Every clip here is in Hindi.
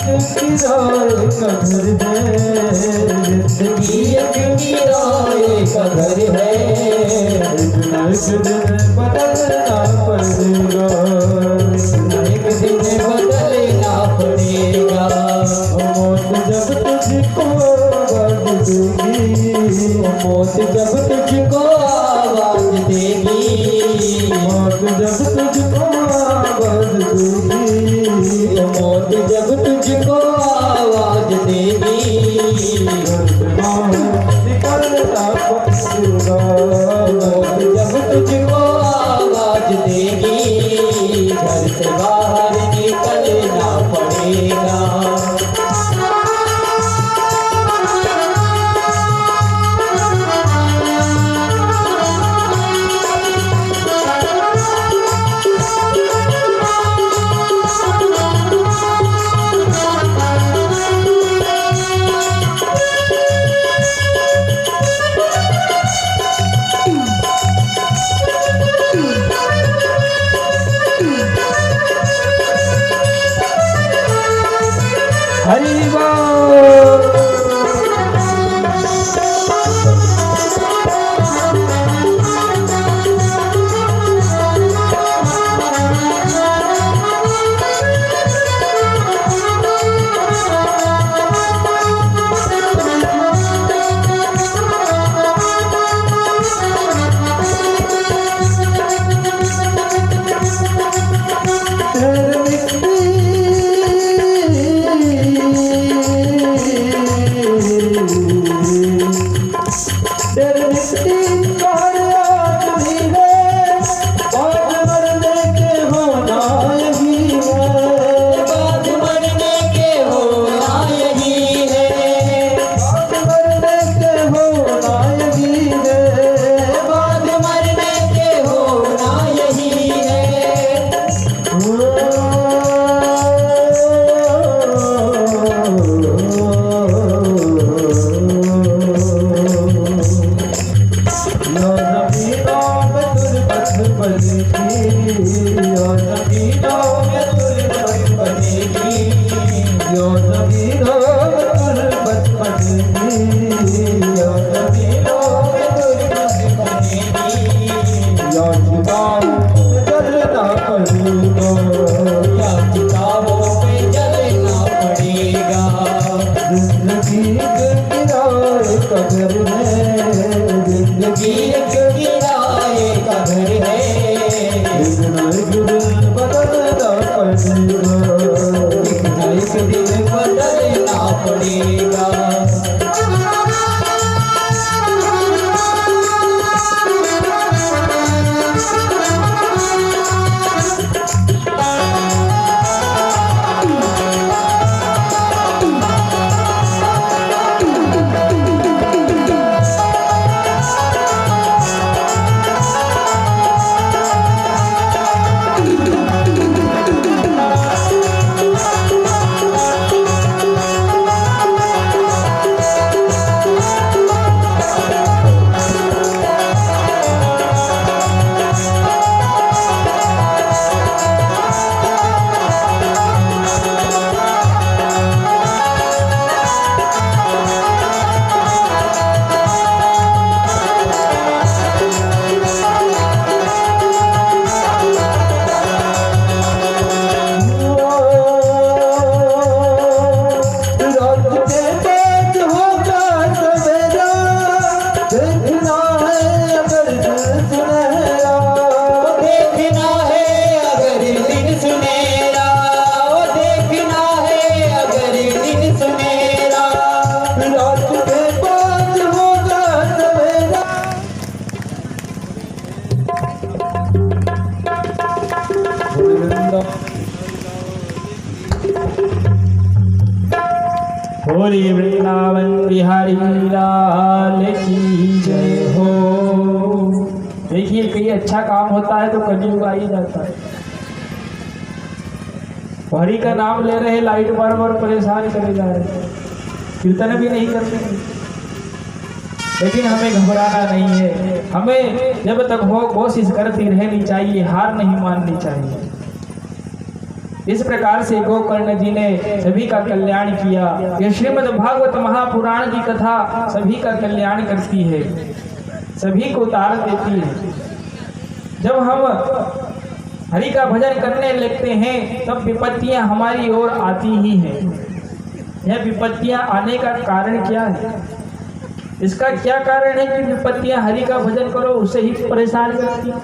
किराए का घर है, जिंदगी एक किराए का घर है। एक न एक दिन बदलना पड़ेगा, एक दिन बदलना पड़ेगा। मौत जब तुझको आवाज देगी, मौत जब तुझको आवाज देगी, मौत जब तुझको आवाज देगी, मौत जब तुझको आवाज देगी। निकलना पड़ेगा, मौत जब तुझको आवाज देगी, घर से बाहर निकलना पड़ेगा। हरि बोल। बोली वृंदावन बिहारी लाल की जय हो। देखिए कहीं अच्छा काम होता है तो कलयुग आ ही जाता है। हरि का नाम ले रहे, लाइट बार बार परेशान करे जा रहे, कीर्तन भी नहीं करते, लेकिन हमें घबराना नहीं है। हमें जब तक हो कोशिश करती रहनी चाहिए, हार नहीं माननी चाहिए। इस प्रकार से गोकर्ण जी ने सभी का कल्याण किया। यह श्रीमद् भागवत महापुराण की कथा सभी का कल्याण करती है, सभी को उतार देती है। जब हम हरि का भजन करने लगते हैं तब विपत्तियां हमारी ओर आती ही हैं। यह विपत्तियां आने का कारण क्या है? इसका क्या कारण है कि विपत्तियां हरि का भजन करो उसे ही परेशान करती हैं?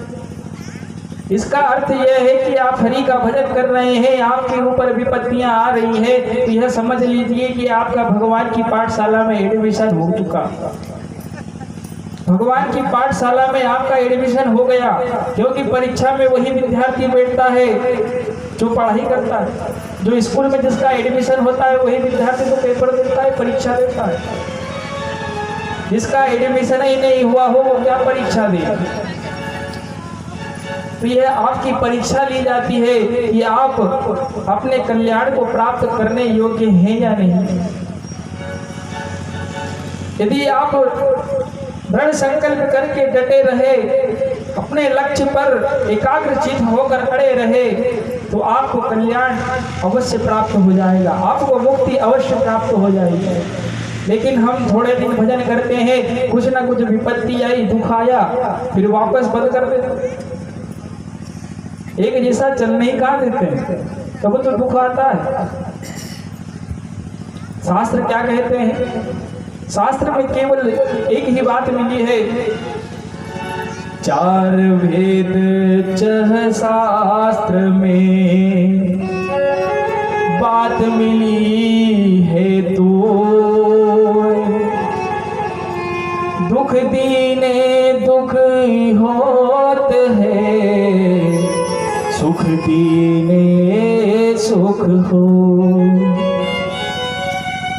इसका अर्थ यह है कि आप हरि का भजन कर रहे हैं, आपके ऊपर विपत्तियां आ रही है, तो यह समझ लीजिए कि आपका भगवान की पाठशाला में एडमिशन हो चुका। भगवान की पाठशाला में आपका एडमिशन हो गया, क्योंकि परीक्षा में वही विद्यार्थी बैठता है जो पढ़ाई करता है। जो स्कूल में जिसका एडमिशन होता है वही विद्यार्थी तो पेपर देता है, परीक्षा देता है। जिसका एडमिशन ही नहीं हुआ हो वो क्या परीक्षा दे? तो यह आपकी परीक्षा ली जाती है कि आप अपने कल्याण को प्राप्त करने योग्य हैं या नहीं। यदि आप दृढ़ संकल्प करके डटे रहे, अपने लक्ष्य पर एकाग्रचित होकर अड़े रहे, तो आपको कल्याण अवश्य प्राप्त हो जाएगा, आपको मुक्ति अवश्य प्राप्त हो जाएगी। लेकिन हम थोड़े दिन भजन करते हैं, कुछ ना कुछ विपत्ति आई, दुख आया, फिर वापस बंद कर देते। एक जैसा चल नहीं कहा देते हैं, तब तो दुख आता है। शास्त्र क्या कहते हैं? शास्त्र में केवल एक ही बात मिली है, चार वेद चह शास्त्र में बात मिली है तो दुख दीने दुख होत है, सुख दीने सुख हो।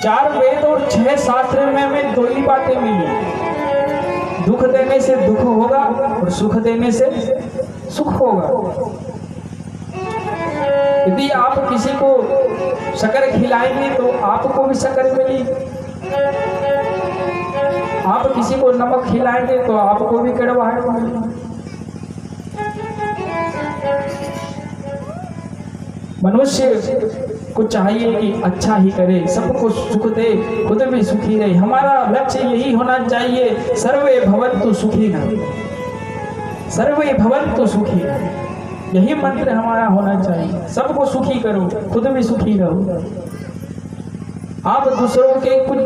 चार वेद और 6 शास्त्र में हमें दो ही बातें मिली, दुख देने से दुख होगा और सुख देने से सुख होगा। यदि आप किसी को शक्कर खिलाएंगे तो आपको भी शक्कर मिलेगी, आप किसी को नमक खिलाएंगे तो आपको भी कड़वाहट मिलेगी। मनुष्य को चाहिए कि अच्छा ही करे, सबको सुख दे, खुद भी सुखी रहे। हमारा लक्ष्य यही होना चाहिए, सर्वे भवन्तु सुखिनः, सर्वे भवन्तु सुखिनः। यही मंत्र हमारा होना चाहिए, सबको सुखी करो, खुद भी सुखी रहो। आप दूसरों के कुछ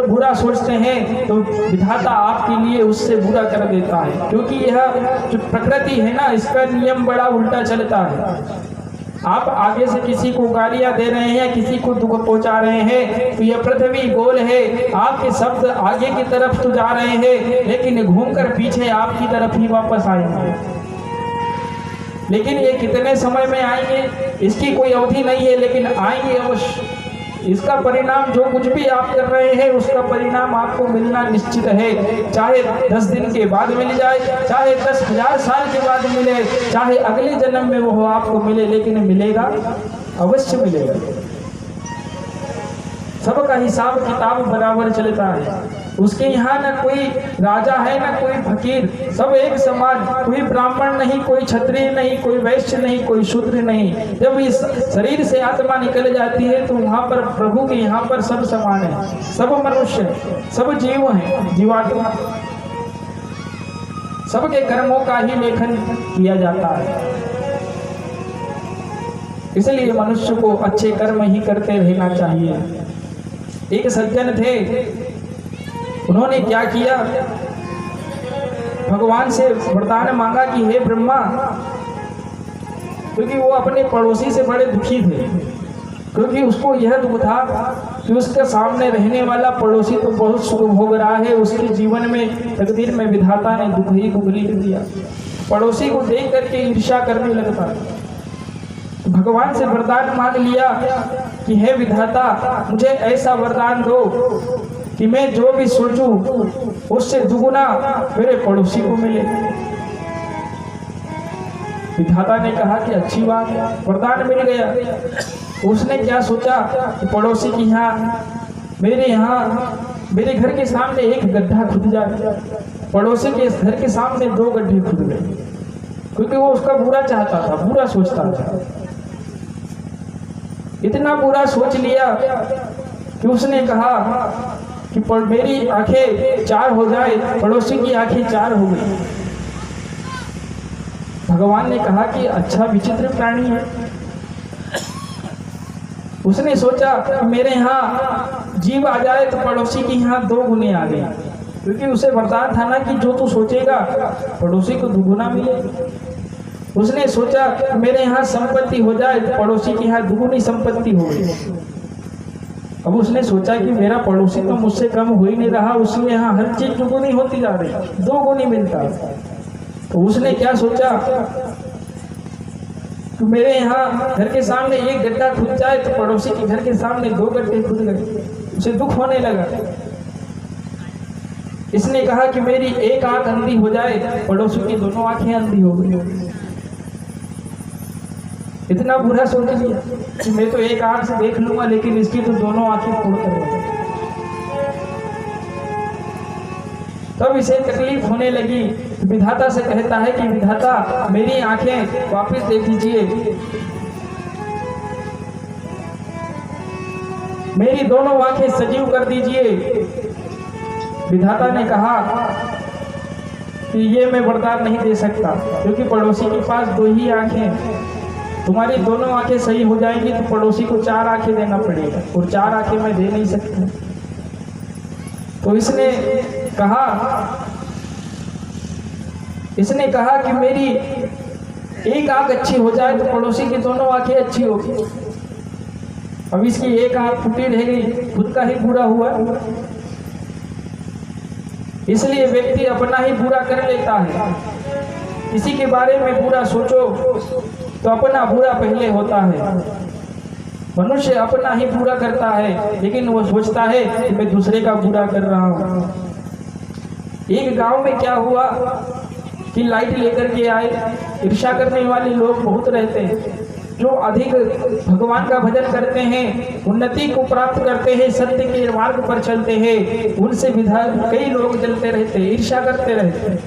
बुरा सोचते हैं तो विधाता आपके लिए उससे बुरा कर देता है, क्योंकि यह जो प्रकृति है ना, इसका नियम बड़ा उल्टा चलता है। आप आगे से किसी को गालियां दे रहे हैं, किसी को दुख पहुंचा रहे हैं, तो यह पृथ्वी गोल है, आपके शब्द आगे की तरफ तो जा रहे हैं लेकिन घूमकर पीछे आपकी तरफ ही वापस आएंगे। लेकिन ये कितने समय में आएंगे इसकी कोई अवधि नहीं है, लेकिन आएंगे अवश्य। इसका परिणाम जो कुछ भी आप कर रहे हैं उसका परिणाम आपको मिलना निश्चित है, चाहे 10 दिन के बाद मिल जाए, चाहे 10,000 साल के बाद मिले, चाहे अगले जन्म में वो आपको मिले, लेकिन मिलेगा, अवश्य मिलेगा। सबका हिसाब किताब बराबर चलता है। उसके यहाँ न कोई राजा है न कोई फकीर, सब एक समान, कोई ब्राह्मण नहीं, कोई क्षत्रिय नहीं, कोई वैश्य नहीं, कोई शूद्र नहीं। जब इस शरीर से आत्मा निकल जाती है तो वहाँ पर प्रभु के यहाँ पर सब समान है, सब मनुष्य, सब जीव हैं, जीवात्मा, सबके कर्मों का ही लेखन किया जाता है। इसलिए मनुष्य को अच्छे कर्म ही करते रहना चाहिए। एक सज्जन थे, उन्होंने क्या किया, भगवान से वरदान मांगा कि हे ब्रह्मा, क्योंकि वो अपने पड़ोसी से बड़े दुखी थे, क्योंकि उसको यह दुख था कि उसके सामने रहने वाला पड़ोसी तो बहुत सुख भोग रहा है, उसके जीवन में तकदीर में विधाता ने दुख ही दुख लिख दिया। पड़ोसी को देख करके ईर्ष्या करने लगता। भगवान से वरदान मांग लिया कि हे विधाता, मुझे ऐसा वरदान दो कि मैं जो भी सोचूं उससे दुगुना मेरे पड़ोसी को मिले। विधाता ने कहा कि अच्छी बात है, वरदान मिल गया। उसने क्या सोचा कि पड़ोसी की मेरे घर के सामने एक गड्ढा खुद जाए, पड़ोसी के घर के सामने 2 गड्ढे खुद गए, क्योंकि वो उसका बुरा चाहता था, बुरा सोचता था। इतना बुरा सोच लिया कि उसने कहा कि मेरी आंखें 4 हो जाए, पड़ोसी की आंखें 4 हो गई। भगवान ने कहा कि अच्छा विचित्र प्राणी है। उसने सोचा कि मेरे यहाँ जीव आ जाए तो पड़ोसी की यहाँ 2 गुने आ गए, क्योंकि उसे वरदान था ना कि जो तू सोचेगा पड़ोसी को 2 गुना मिलेगा। उसने सोचा कि मेरे यहाँ संपत्ति हो जाए तो पड़ोसी की यहाँ 2 गुनी संपत्ति हो गई। अब उसने सोचा कि मेरा पड़ोसी तो मुझसे कम हो ही नहीं रहा, उसमें यहाँ हर चीज 2 गुनी होती जा रही, 2 गुनी मिलता। तो उसने क्या सोचा कि मेरे यहाँ घर के सामने एक गड्ढा खुद जाए तो पड़ोसी के घर के सामने 2 गड्ढे खुद गए। उसे दुख होने लगा। इसने कहा कि मेरी एक आंख अंधी हो जाए, पड़ोसी की दोनों आंखें अंधी हो गई। इतना बुरा सोच लिया कि मैं तो एक आंख से देख लूंगा, लेकिन इसकी तो दोनों आंखें फोड़ कर। तब इसे तकलीफ होने लगी। विधाता से कहता है कि विधाता मेरी आंखें वापस दे दीजिए, मेरी दोनों आंखें सजीव कर दीजिए। विधाता ने कहा कि ये मैं वरदान नहीं दे सकता, क्योंकि पड़ोसी के पास 2 ही आंखें, तुम्हारी दोनों आंखें सही हो जाएंगी तो पड़ोसी को 4 आंखें देना पड़ेगा, और 4 आंखें मैं दे नहीं सकता। तो इसने कहा कि मेरी एक आंख अच्छी हो जाए तो पड़ोसी की दोनों आंखें अच्छी होगी। अब इसकी एक आंख फूटी रह गई, खुद का ही बुरा हुआ। इसलिए व्यक्ति अपना ही बुरा कर लेता है। किसी के बारे में बुरा सोचो तो अपना बुरा पहले होता है। मनुष्य अपना ही बुरा करता है, लेकिन वो सोचता है कि मैं दूसरे का बुरा कर रहा हूँ। एक गांव में क्या हुआ कि लाइट लेकर के आए। ईर्ष्या करने वाले लोग बहुत रहते हैं। जो अधिक भगवान का भजन करते हैं, उन्नति को प्राप्त करते हैं, सत्य के मार्ग पर चलते हैं, उनसे कई लोग जलते रहते हैं, ईर्ष्या करते रहते हैं।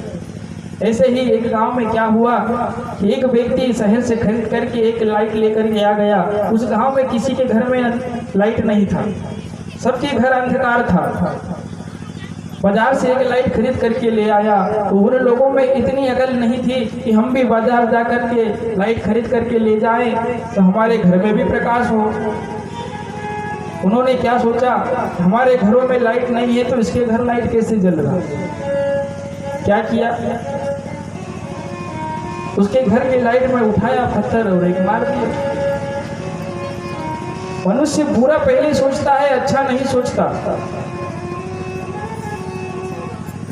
ऐसे ही एक गांव में क्या हुआ कि एक व्यक्ति शहर से खरीद करके एक लाइट लेकर के आ गया। उस गांव में किसी के घर में लाइट नहीं था, सबके घर अंधकार था। बाजार से एक लाइट खरीद करके ले आया। तो उन लोगों में इतनी अकल नहीं थी कि हम भी बाजार जा करके लाइट खरीद करके ले जाएं तो हमारे घर में भी प्रकाश हो। उन्होंने क्या सोचा, हमारे घरों में लाइट नहीं है तो इसके घर लाइट कैसे जल रहा। क्या किया, उसके घर की लाइट में उठाया पत्थर और एक मार दिया। मनुष्य बुरा पहले सोचता है, अच्छा नहीं सोचता।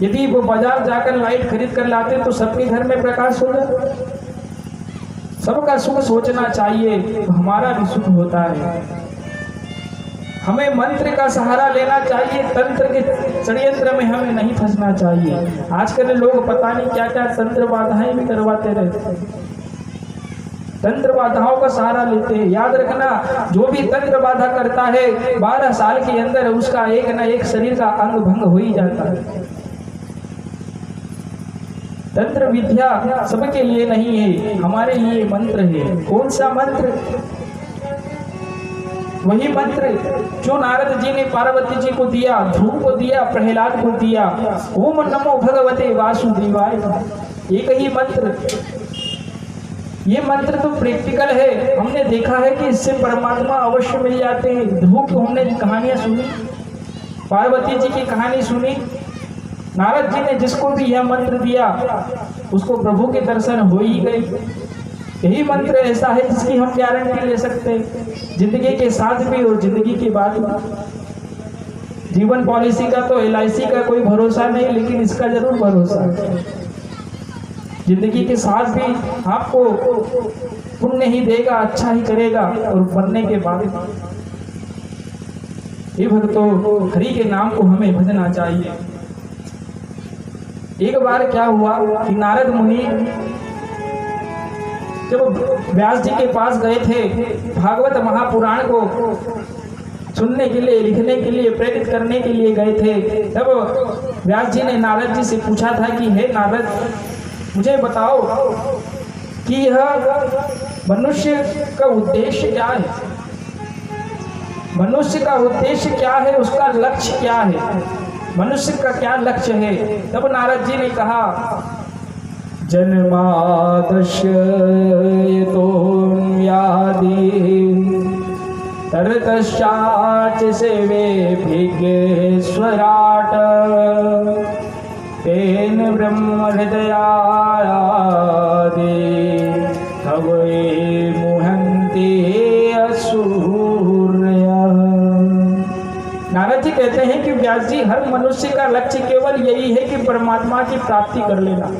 यदि वो बाजार जाकर लाइट खरीद कर लाते तो सबके घर में प्रकाश हो जाता। सबका सुख सोचना चाहिए तो हमारा भी सुख होता है। हमें मंत्र का सहारा लेना चाहिए, तंत्र के षड्यंत्र में हमें नहीं फंसना चाहिए। आजकल लोग पता नहीं क्या क्या तंत्र बाधाएं भी करवाते रहते हैं, तंत्र बाधाओं का सहारा लेते हैं। याद रखना, जो भी तंत्र बाधा करता है 12 साल के अंदर उसका एक न एक शरीर का अंग भंग हो ही जाता है। तंत्र विद्या सबके लिए नहीं है, हमारे लिए मंत्र है। कौन सा मंत्र? वही मंत्र जो नारद जी ने पार्वती जी को दिया, ध्रुव को दिया, प्रहलाद को दिया। ओम नमो भगवते वासुदेवाय, एक ही मंत्र। ये मंत्र तो प्रैक्टिकल है, हमने देखा है कि इससे परमात्मा अवश्य मिल जाते हैं। ध्रुव को हमने कहानियां सुनी, पार्वती जी की कहानी सुनी। नारद जी ने जिसको भी यह मंत्र दिया उसको प्रभु के दर्शन हो ही गए। यही मंत्र ऐसा है जिसकी हम गारंटी ले सकते हैं, जिंदगी के साथ भी और जिंदगी के बाद भी। जीवन पॉलिसी का तो LIC का कोई भरोसा नहीं, लेकिन इसका जरूर भरोसा है। जिंदगी के साथ भी आपको पुण्य ही देगा, अच्छा ही करेगा, और मरने के बाद ये भक्तों, हरि के नाम को हमें भजना चाहिए। एक बार क्या हुआ कि नारद मुनि जब व्यास जी के पास गए थे, भागवत महापुराण को सुनने के लिए, लिखने के लिए, प्रेरित करने के लिए गए थे, तब व्यास जी ने नारद जी से पूछा था कि हे नारद, मुझे बताओ कि यह मनुष्य का उद्देश्य क्या है। मनुष्य का उद्देश्य क्या है, उसका लक्ष्य क्या है, मनुष्य का क्या लक्ष्य है। तब नारद जी ने कहा जन्मादस्य यतो व्याधि तरतश्चाच सेवेभिज्ञेश्वराट तेन ब्रह्म हृदयादि हवे मुहन्ति असुरयः। नारद जी कहते हैं कि व्यास जी, हर मनुष्य का लक्ष्य केवल यही है कि परमात्मा की प्राप्ति कर लेना,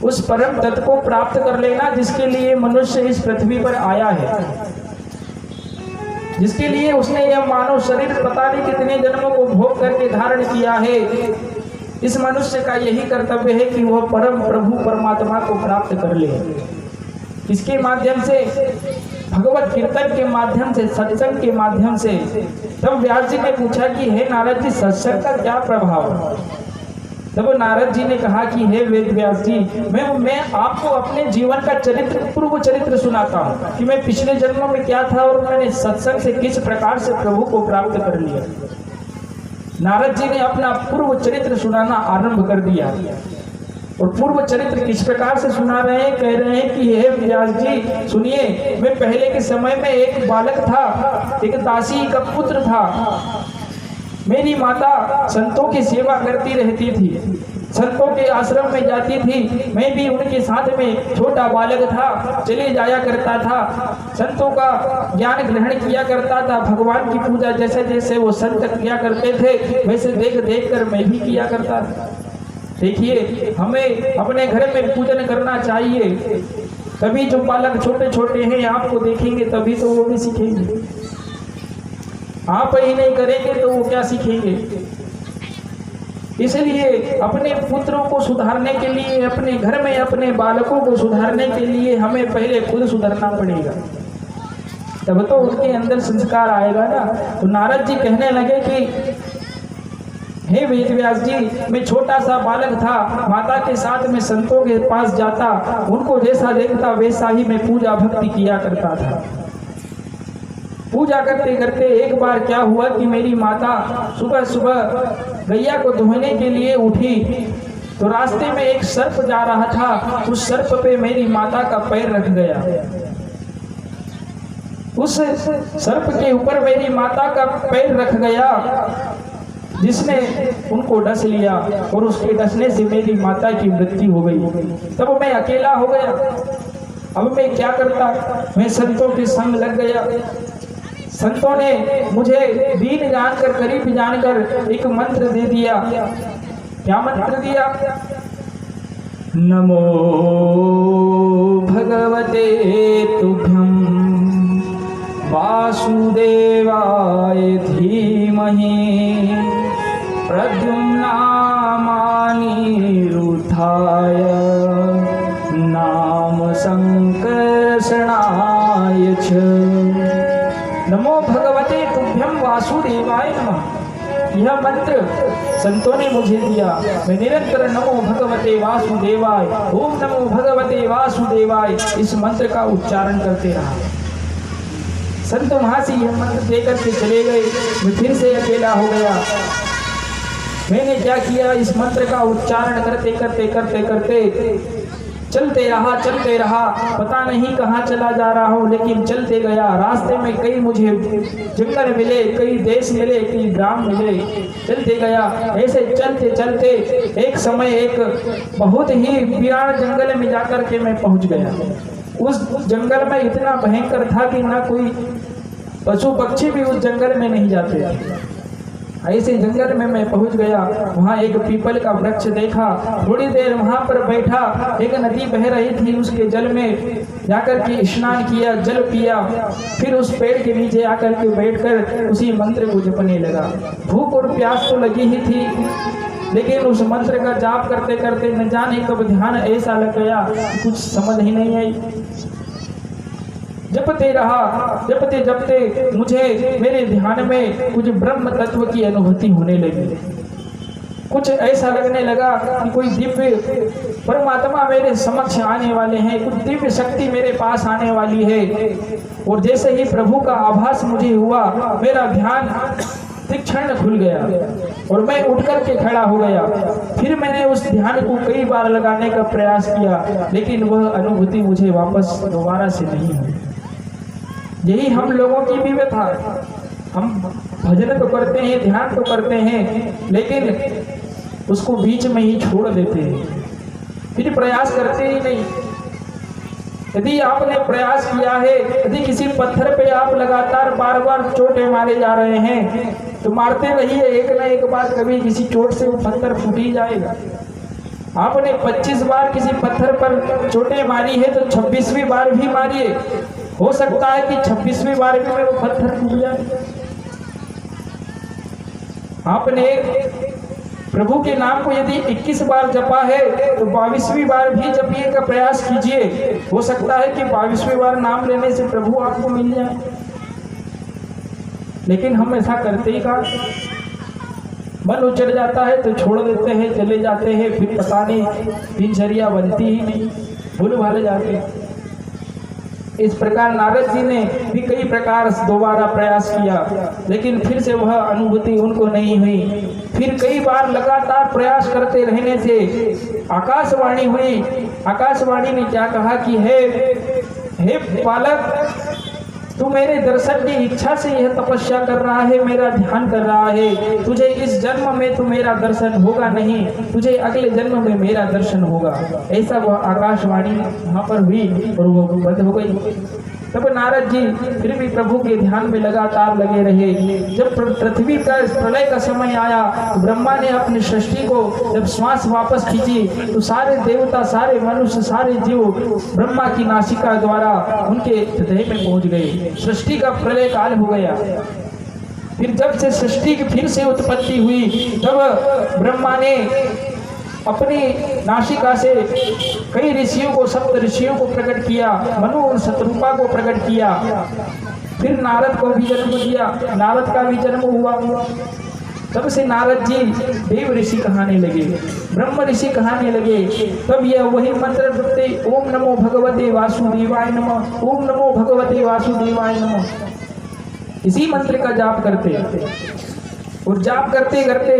उस परम तत्व को प्राप्त कर लेना जिसके लिए मनुष्य इस पृथ्वी पर आया है, जिसके लिए उसने यह मानव शरीर पता नहीं कितने जन्मों को भोग करके धारण किया है। इस मनुष्य का यही कर्तव्य है कि वह परम प्रभु परमात्मा को प्राप्त कर ले। इसके माध्यम से, भगवत कीर्तन के माध्यम से, सत्संग के माध्यम से। तब व्यास जी ने पूछा कि हे नारद जी, सत्संग का क्या प्रभाव है। तब नारद जी ने कहा कि हे वेद व्यास जी, मैं आपको अपने जीवन का चरित्र, पूर्व चरित्र सुनाता हूँ कि मैं पिछले जन्मों में क्या था और मैंने सत्संग से किस प्रकार से प्रभु को प्राप्त कर लिया। नारद जी ने अपना पूर्व चरित्र सुनाना आरंभ कर दिया। और पूर्व चरित्र किस प्रकार से सुना रहे हैं, कह रहे हैं कि हे व्यास जी सुनिए, मैं पहले के समय में एक बालक था, एक दासी का पुत्र था। मेरी माता संतों की सेवा करती रहती थी, संतों के आश्रम में जाती थी, मैं भी उनके साथ में छोटा बालक था, चले जाया करता था, संतों का ज्ञान ग्रहण किया करता था, भगवान की पूजा जैसे जैसे वो संत किया करते थे वैसे देख देख कर मैं भी किया करता था। देखिए, हमें अपने घर में पूजन करना चाहिए, तभी जो बालक छोटे छोटे हैं आपको देखेंगे तभी तो वो भी सीखेंगे। आप ही नहीं करेंगे तो वो क्या सीखेंगे। इसलिए अपने पुत्रों को सुधारने के लिए, अपने घर में अपने बालकों को सुधारने के लिए हमें पहले खुद सुधरना पड़ेगा, तब तो उनके अंदर संस्कार आएगा ना। तो नारद जी कहने लगे कि हे वेद व्यास जी, मैं छोटा सा बालक था, माता के साथ में संतों के पास जाता, उनको जैसा देखता वैसा ही मैं पूजा भक्ति किया करता था। पूजा करते करते एक बार क्या हुआ कि मेरी माता सुबह सुबह गैया को धोने के लिए उठी, तो रास्ते में एक सर्प जा रहा था, उस सर्प पे मेरी माता का पैर रख गया। उस सर्प के ऊपर मेरी माता का पैर रख गया, जिसने उनको डस लिया और उसके डसने से मेरी माता की मृत्यु हो गई। तब मैं अकेला हो गया। अब मैं क्या करता, मैं संतों के संग लग गया। संतों ने मुझे दीन जानकर, गरीब जानकर एक मंत्र दे दिया। क्या मंत्र दिया? नमो भगवते तुभ्यं वासुदेवाय धीमहि प्रद्युम्नामानिरुद्धाय नाम संकर्षणाय च। नमो भगवते तुभ्यं वासुदेवाय नमः। यह मंत्र संतों ने मुझे दिया। मैं निरंतर नमो भगवते वासुदेवाय, ओम नमो भगवते वासुदेवाय इस मंत्र का उच्चारण करते रहा। संत वहां से यह मंत्र देकर के चले गए। मैं फिर से अकेला हो गया। मैंने क्या किया, इस मंत्र का उच्चारण करते करते करते करते चलते रहा, पता नहीं कहाँ चला जा रहा हूँ, लेकिन चलते गया। रास्ते में कई मुझे जंगल मिले, कई देश मिले, कई ग्राम मिले, चलते गया। ऐसे चलते चलते एक समय एक बहुत ही विराट जंगल में जाकर के मैं पहुँच गया। उस जंगल में इतना भयंकर था कि ना कोई पशु पक्षी भी उस जंगल में नहीं जाते थे। ऐसे जंगल में मैं पहुंच गया। वहाँ एक पीपल का वृक्ष देखा, थोड़ी देर वहाँ पर बैठा। एक नदी बह रही थी, उसके जल में जाकर के स्नान किया, जल पिया, फिर उस पेड़ के नीचे आकर के बैठकर उसी मंत्र को जपने लगा। भूख और प्यास तो लगी ही थी, लेकिन उस मंत्र का जाप करते करते न जाने कब ध्यान ऐसा लग गया कि कुछ समझ ही नहीं आई। जपते रहा, जपते जपते मुझे मेरे ध्यान में कुछ ब्रह्म तत्व की अनुभूति होने लगी। कुछ ऐसा लगने लगा कि कोई दिव्य परमात्मा मेरे समक्ष आने वाले हैं, कुछ दिव्य शक्ति मेरे पास आने वाली है। और जैसे ही प्रभु का आभास मुझे हुआ, मेरा ध्यान तीक्ष्ण खुल गया और मैं उठ करके खड़ा हो गया। फिर मैंने उस ध्यान को कई बार लगाने का प्रयास किया, लेकिन वह अनुभूति मुझे वापस दोबारा से नहीं हुई। यही हम लोगों की भी व्यथा। हम भजन तो करते हैं, ध्यान तो करते हैं, लेकिन उसको बीच में ही छोड़ देते हैं, फिर प्रयास करते ही नहीं। यदि आपने प्रयास किया है, यदि किसी पत्थर पे आप लगातार बार बार चोटें मारे जा रहे हैं, तो मारते रहिए, एक ना एक बार कभी किसी चोट से वो पत्थर फूट ही जाएगा। आपने 25 बार किसी पत्थर पर चोटें मारी है, तो 26वीं बार भी मारिए, हो सकता है कि 26वीं बार भी वो पत्थर फूट जाए। आपने प्रभु के नाम को यदि 21 बार जपा है, तो 22वीं बार भी जपने का प्रयास कीजिए, हो सकता है कि 22वीं बार नाम लेने से प्रभु आपको मिल जाए। लेकिन हम ऐसा करते ही कहाँ, मन उचट जाता है तो छोड़ देते हैं, चले जाते हैं, फिर पता नहीं दिनचर्या बनती ही नहीं, भूल भाले जाते हैं। इस प्रकार नारद जी ने भी कई प्रकार दोबारा प्रयास किया, लेकिन फिर से वह अनुभूति उनको नहीं हुई। फिर कई बार लगातार प्रयास करते रहने से आकाशवाणी हुई। आकाशवाणी ने क्या कहा कि हे बालक, तू मेरे दर्शन की इच्छा से यह तपस्या कर रहा है, मेरा ध्यान कर रहा है। तुझे इस जन्म में तो मेरा दर्शन होगा नहीं, तुझे अगले जन्म में मेरा दर्शन होगा। ऐसा वह आकाशवाणी वहां पर हुई और वो बंद हो गई। तब नारद जी फिर भी प्रभु के ध्यान में लगातार लगे रहे। जब पृथ्वी का प्रलय का समय आया, तो ब्रह्मा ने अपनी सृष्टि को जब श्वास वापस खींची, तो सारे देवता, सारे मनुष्य, सारे जीव ब्रह्मा की नासिका द्वारा उनके हृदय में पहुंच गए। सृष्टि का प्रलय काल हो गया। फिर जब से सृष्टि की फिर से उत्पत्ति हुई, तब ब्रह्मा ने अपनी नासिका से कई ऋषियों को, सप्त ऋषियों को प्रकट किया, मनु और शत्रुपा को प्रकट किया। फिर नारद को भी जन्म दिया, नारद का भी जन्म हुआ। तब से नारद जी देव ऋषि कहने लगे, ब्रह्म ऋषि कहने लगे। तब यह वही मंत्र जपते, ओम नमो भगवते वासुदेवाय नमः, ओम नमो भगवते वासुदेवाय नमः। इसी मंत्र का जाप करते और जाप करते करते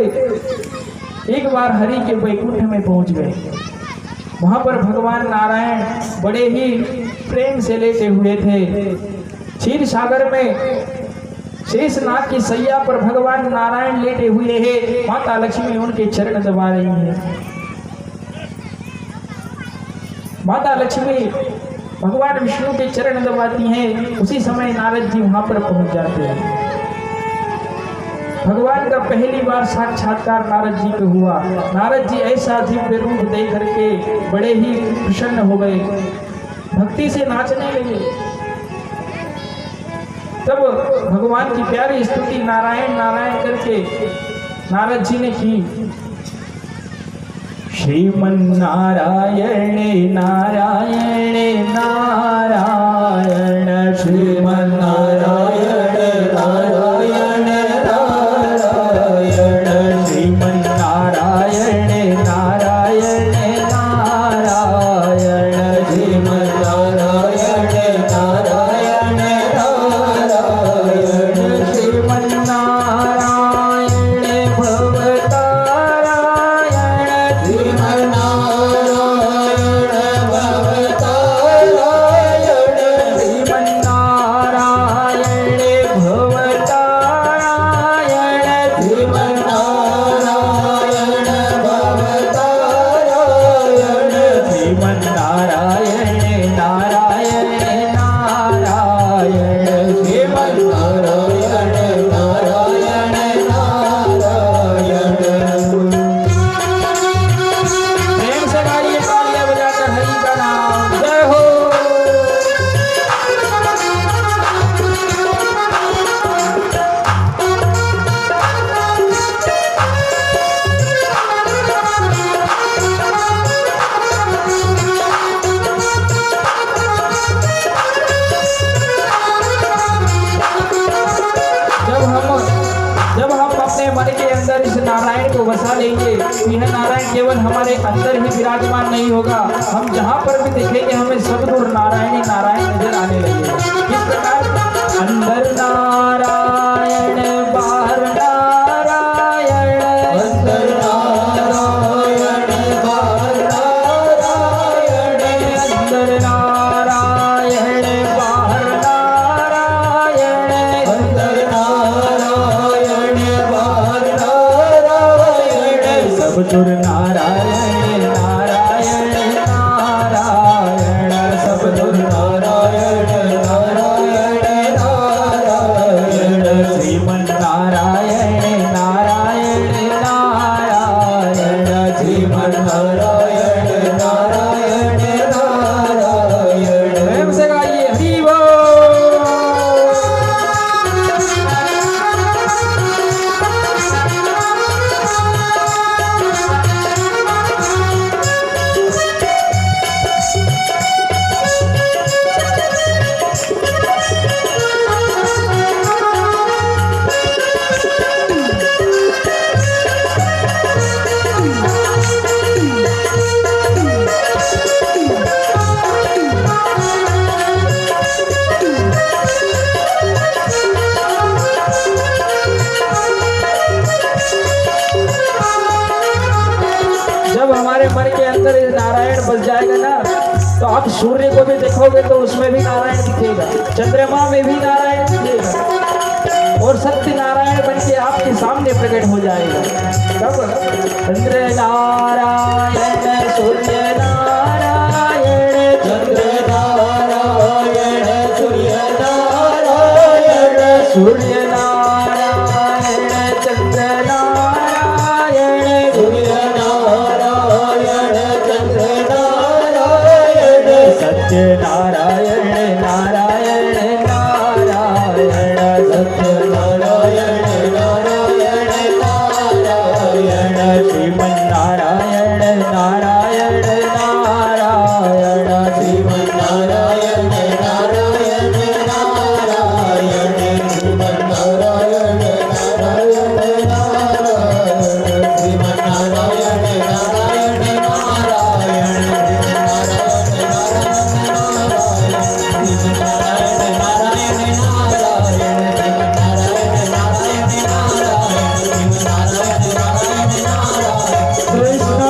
एक बार हरि के वैकुंठ में पहुंच गए। वहां पर भगवान नारायण बड़े ही प्रेम से लेटे हुए थे। क्षीर सागर में शेषनाग की सैया पर भगवान नारायण लेटे हुए हैं। माता लक्ष्मी उनके चरण दबा रही है। माता लक्ष्मी भगवान विष्णु के चरण दबाती हैं। उसी समय नारद जी वहां पर पहुंच जाते हैं। भगवान का पहली बार साक्षात्कार नारद जी को हुआ। नारद जी ऐसा दिव्य रूप देख करके बड़े ही प्रसन्न हो गए, भक्ति से नाचने लगे। तब भगवान की प्यारी स्तुति नारायण नारायण करके नारद जी ने की। श्रीमन नारायण नारायण नारायण, श्रीमन नारायण नारायण नारायण, श्रीमन नारायण नारायण नारायण, श्रीमन नारायण नारायण नारायण, श्रीमन नारायण भवतारायण, श्रीमन नारायण भवतारायण, श्रीमन नारायण बसा लेंगे तो यह नारायण केवल हमारे अंदर ही विराजमान नहीं होगा, हम जहाँ पर भी देखेंगे हमें सब दूर नारायण ही नारायण नजर आने लगेगा। किस प्रकार? अंदर नारायण बाहर नारायण, अंदर नारायण बाहर नारायण, अंदर नारायण बाहर नारायण, अंदर नारायण बाहर नारायण, सब दूर नारायण नारायण नारायण, सब दूर नारायण नारायण नारायण, श्रीमन नारायण नारायण नारायण, श्रीमन नारायण नारायण नारायण। प्रेम से गाइए हरि बोल। जब हमारे मन के अंदर ये नारायण बस जाएगा ना, तो आप सूर्य को भी देखोगे तो उसमें भी नारायण दिखेगा, चंद्रमा में भी नारायण दिखेगा, और सत्य नारायण बन के आपके सामने प्रकट हो जाएगा। कब? चंद्र नारायण सूर्य नारायण, चंद्र नारायण सूर्य नारायण, सूर्य नारायण चंद्र नारायण, सूर्य नारायण चंद्र नारायण, सत्य नारायण नारायण नारायण, सत्य नारायण नारायण नारायण, श्रीमन नारायण नारायण नारायण, श्रीमन नारायण नारायण नारायण, श्रीमन नारायण नारायण नारायण, श्रीमन नारायण नारायण नारायण, श्रीमन नारायण नारायण नारायण, श्रीमन नारायण नारायण नारायण, श्रीमन नारायण नारायण नारायण, कृष्ण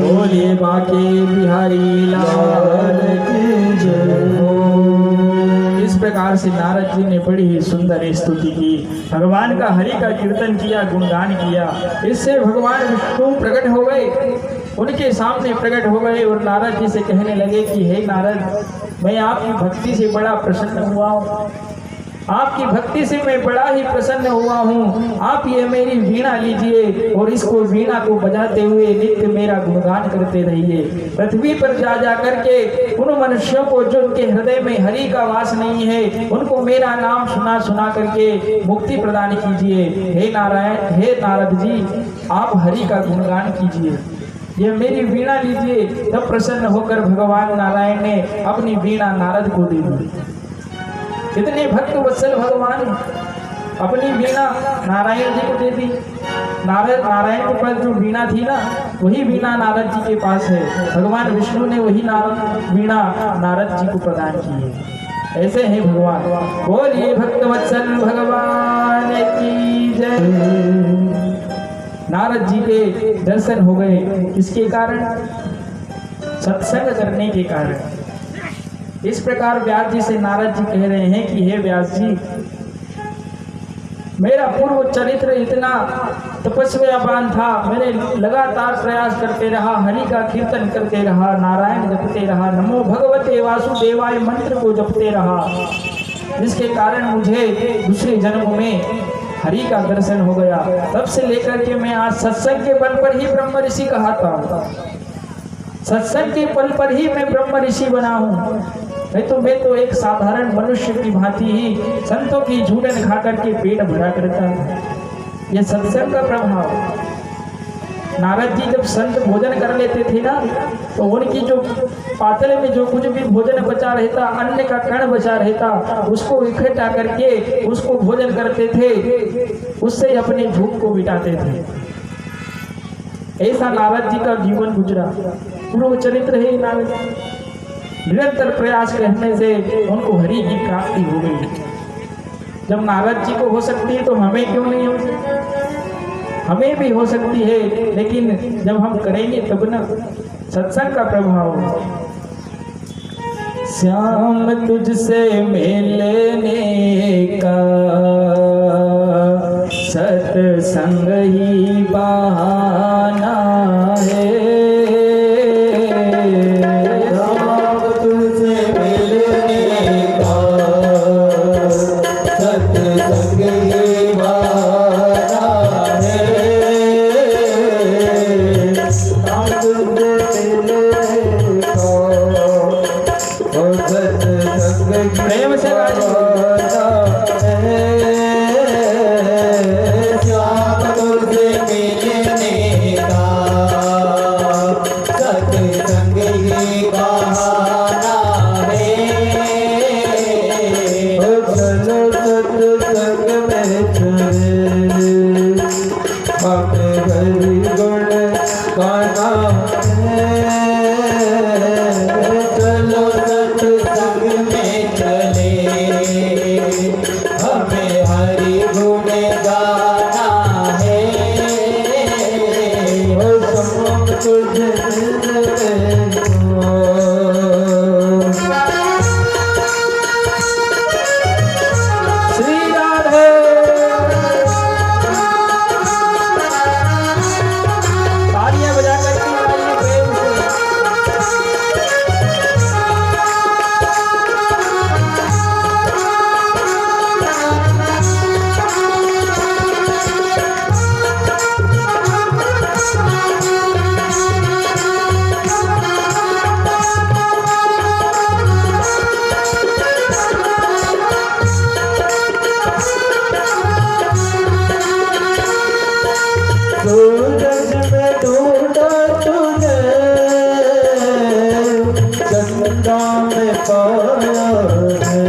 बोलिए बाके बिहारी लाल की जय। इस प्रकार से नारद जी ने बड़ी ही सुंदर स्तुति की, भगवान का हरि का कीर्तन किया, गुणगान किया। इससे भगवान विष्णु प्रकट हो गए, उनके सामने प्रकट हो गए और नारद जी से कहने लगे कि हे नारद, मैं आपकी भक्ति से बड़ा प्रसन्न हुआ हूँ, आपकी भक्ति से मैं बड़ा ही प्रसन्न हुआ हूँ। आप ये मेरी वीणा लीजिए और इसको वीणा को बजाते हुए नित्य मेरा गुणगान करते रहिए। पृथ्वी पर जा करके उन मनुष्यों को जो उनके हृदय में हरि का वास नहीं है, उनको मेरा नाम सुना सुना करके मुक्ति प्रदान कीजिए। हे नारायण, हे नारद जी, आप हरि का गुणगान कीजिए, ये मेरी वीणा लीजिए। तब प्रसन्न होकर भगवान नारायण ने अपनी वीणा नारद को दे दी। कितने भक्त वत्सल भगवान, अपनी वीणा नारायण जी को दे दी। नारायण के पास जो वीणा थी ना, वही वीणा नारद जी के पास है। भगवान विष्णु ने वही वीणा नारद जी को प्रदान की है। ऐसे हैं भगवान। बोलिए भक्त वत्सल भगवान की जय। नारद जी के दर्शन हो गए, किसके कारण? सत्संग करने के कारण। इस प्रकार व्यास जी से नारद जी कह रहे हैं कि हे व्यास जी, मेरा पूर्व चरित्र इतना तपस्यावान था, मैंने लगातार प्रयास करते रहा, हरि का कीर्तन करते रहा, नारायण जपते रहा, नमो भगवते वासुदेवाय मंत्र को जपते रहा, जिसके कारण मुझे दूसरे जन्म में हरि का दर्शन हो गया। तब से लेकर के मैं आज सत्संग के बल पर ही ब्रह्म ऋषि कहता हूँ, सत्संग के बल पर ही मैं ब्रह्म ऋषि बना हूँ। मैं तो एक साधारण मनुष्य की भांति ही संतों की झूठन खा करके पेट भरा करता था। यह सत्संग का प्रभाव। नारद जी जब संत भोजन कर लेते थे ना, तो उनकी जो पातल में जो कुछ भी भोजन बचा रहता, अन्न का कण बचा रहता, उसको इकट्ठा करके उसको भोजन करते थे, उससे अपनी भूख को मिटाते थे। ऐसा नारद जी का जीवन गुजरा। पूर्व चरित्र है नारद। निरंतर प्रयास करने से उनको हरि की प्राप्ति हो गई। जब नारद जी को हो सकती है तो हमें क्यों नहीं हो सकती? हमें भी हो सकती है, लेकिन जब हम करेंगे तब ना। सत्संग का प्रभाव। श्याम तुझसे मिलने का सत्संग ही बहाना है। श्याम तुझसे मिलने का सत्संग ही बहाना है। श्याम तुझसे मिलने का प्रेम से श्याम तुझसे मिलने का सत्संग ही बहाना है। चलो सत्संग में चले, हमें हरि गुण गाना है। चलो सत्संग में चले, हमें हरि गुण गाना है। सब तुझे मिलने को। श्री राधे। तालियां बजा करके आइए प्रेम से। सूरज में ढूंढा तुझे, चंदा में पाया है।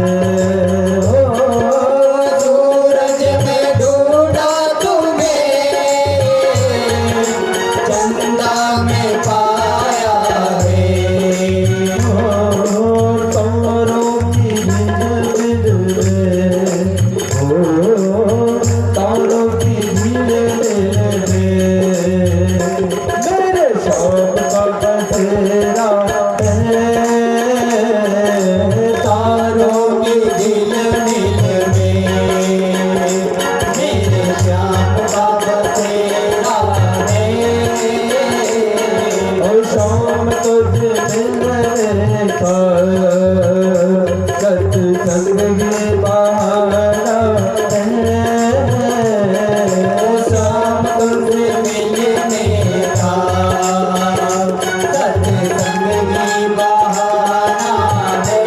सूरज में ढूंढा तुम्हें, चंदा में पाया है। तारों की झिलमिल में, तारों की झिलमिल मेरे शौक का बसेरा है। तारों की झिलमिल में मेरे श्याम का बसेरा है। और शाम तुझे मिलने का सत्संग ही बहाना है। शाम तुझे मिलने का सत्संग ही बहाना है।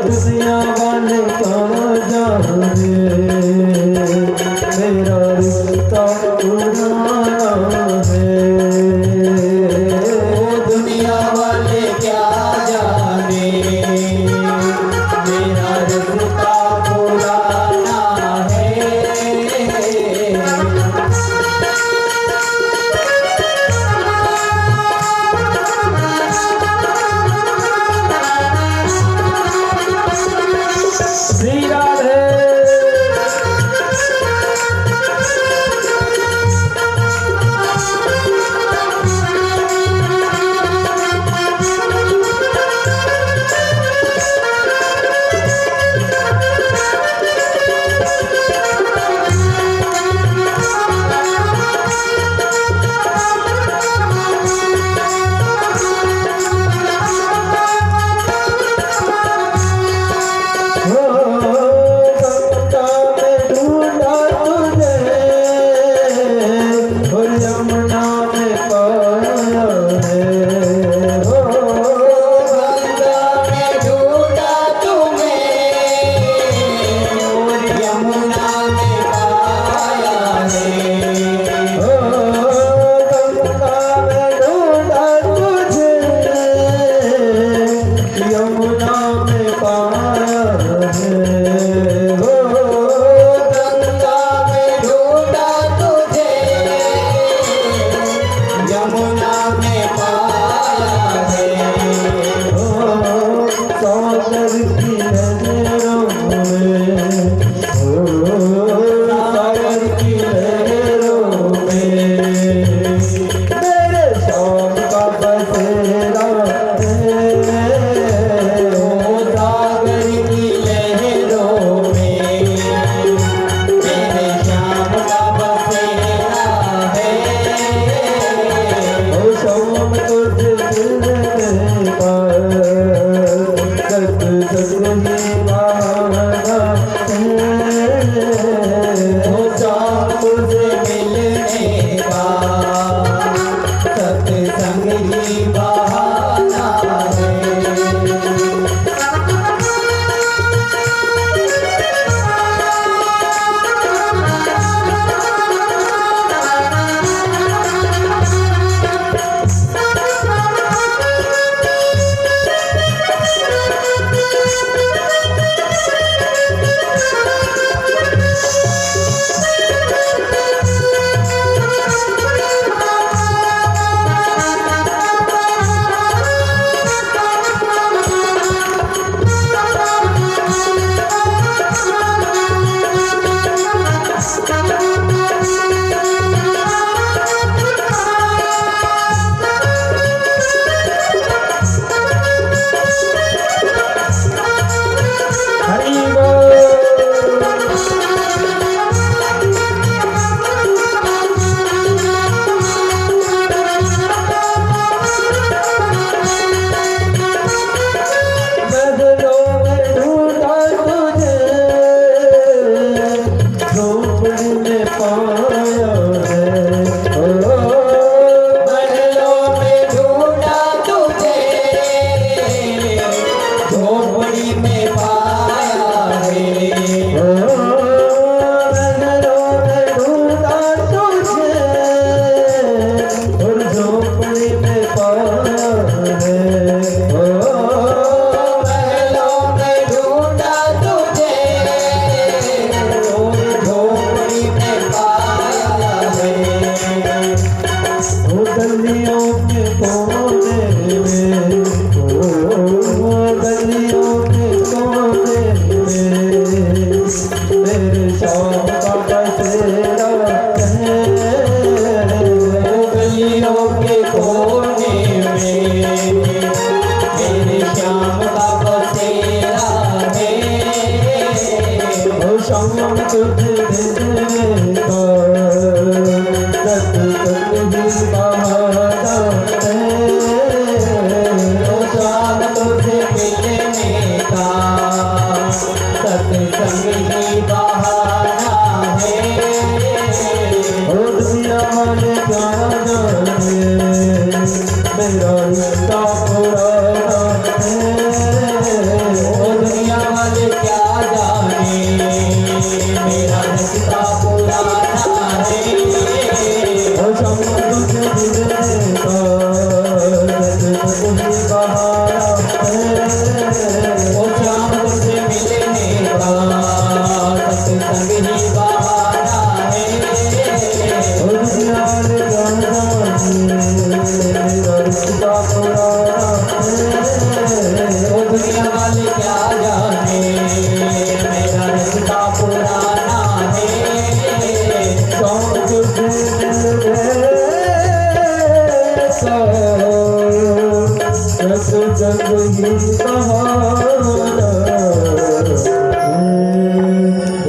दुनिया वाले कहाँ जाओगे, मेरा रिश्ता पुराना है। दुनिया वाले क्या जाने, मेरा रिश्ता पुराना है। श्री राधे। तुझसे मिलने का सत्संग ही बहाना है।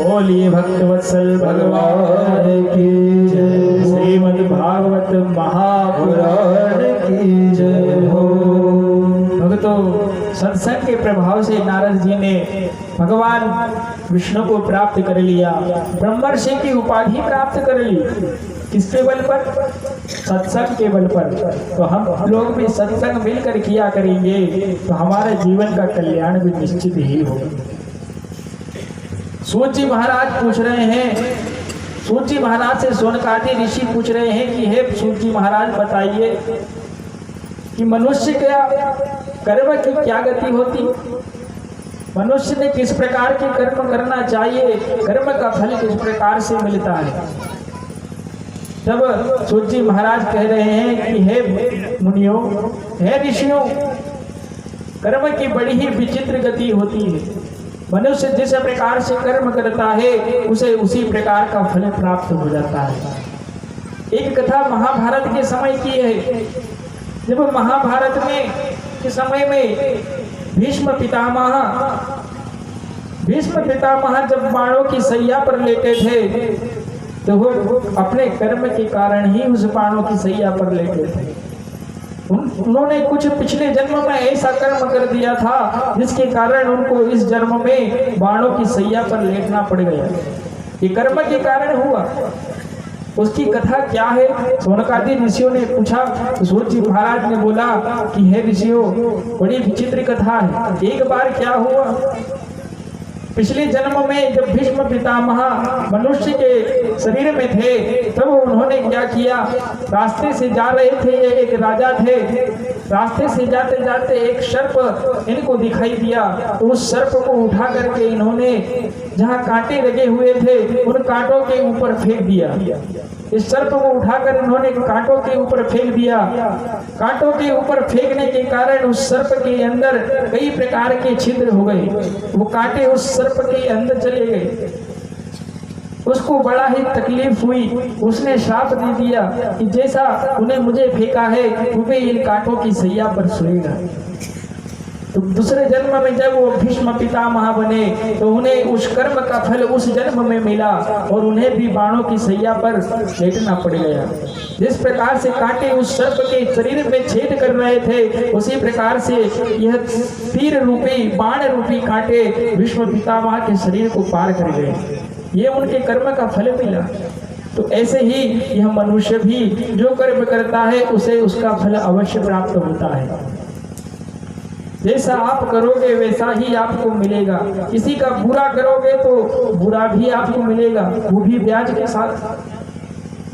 बोलिए भक्तवत्सल भगवान की जय। श्रीमद् भागवत महापुराण की जय हो। भक्तों, सत्संग के प्रभाव से नारद जी ने भगवान विष्णु को प्राप्त कर लिया, ब्रह्मर्षि की उपाधि प्राप्त कर ली। किसके बल पर? सत्संग के बल पर। तो हम लोग भी सत्संग मिलकर किया करेंगे तो हमारे जीवन का कल्याण भी निश्चित ही होगा। सूत जी महाराज पूछ रहे हैं, सूत जी महाराज से सोनकाठी ऋषि पूछ रहे हैं कि हे सूत जी महाराज बताइए कि मनुष्य क्या कर्म की क्या गति होती, मनुष्य ने किस प्रकार के कर्म करना चाहिए, कर्म का फल किस प्रकार से मिलता है। तब सूत जी महाराज कह रहे हैं कि हे मुनियों, हे ऋषियों, कर्म की बड़ी ही विचित्र गति होती है। मनुष्य जिस प्रकार से कर्म करता है उसे उसी प्रकार का फल प्राप्त हो जाता है। एक कथा महाभारत के समय की है। जब महाभारत में के समय में भीष्म पितामह जब बाणों की सैया पर लेटे थे तो वो अपने कर्म के कारण ही उस बाणों की सैया पर लेटे थे। उन्होंने कुछ पिछले जन्म में ऐसा कर्म कर दिया था जिसके कारण उनको इस जन्म में बाणों की सैया पर लेटना पड़ गया। ये कर्म के कारण हुआ। उसकी कथा क्या है? शौनकादि ऋषियों ने पूछा तो सूत जी महाराज ने बोला कि हे ऋषियों, बड़ी विचित्र कथा है। एक बार क्या हुआ, पिछले जन्म में जब भीष्म पितामह मनुष्य के शरीर में थे तब उन्होंने क्या किया, रास्ते से जा रहे थे, ये एक राजा थे, रास्ते से जाते जाते एक सर्प इनको दिखाई दिया, तो उस सर्प को उठा करके इन्होंने जहाँ कांटे लगे हुए थे उन कांटों के ऊपर फेंक दिया। इस सर्प को उठाकर इन्होंने कांटों के ऊपर फेंक दिया। कांटों के ऊपर फेंकने के कारण उस सर्प के अंदर कई प्रकार के छिद्र हो गए, वो कांटे उस सर्प के अंदर चले गए। उसको बड़ा ही तकलीफ हुई, उसने श्राप दे दिया कि जैसा उन्हें मुझे फेंका है तू भी इन कांटों की सैया पर सोएगा। तो दूसरे जन्म में जब वो भीष्म पितामह बने तो उन्हें उस कर्म का फल उस जन्म में मिला और उन्हें भी बाणों की सैया पर लेटना पड़ गया। जिस प्रकार से कांटे उस सर्प के शरीर में छेद कर रहे थे, उसी प्रकार से यह तीर रूपी बाण रूपी कांटे भीष्म पितामह के शरीर को पार कर गए। ये उनके कर्म का फल मिला। तो ऐसे ही यह मनुष्य भी जो कर्म करता है उसे उसका फल अवश्य प्राप्त होता है। जैसा आप करोगे वैसा ही आपको मिलेगा। किसी का बुरा करोगे तो बुरा भी आपको मिलेगा, वो भी ब्याज के साथ।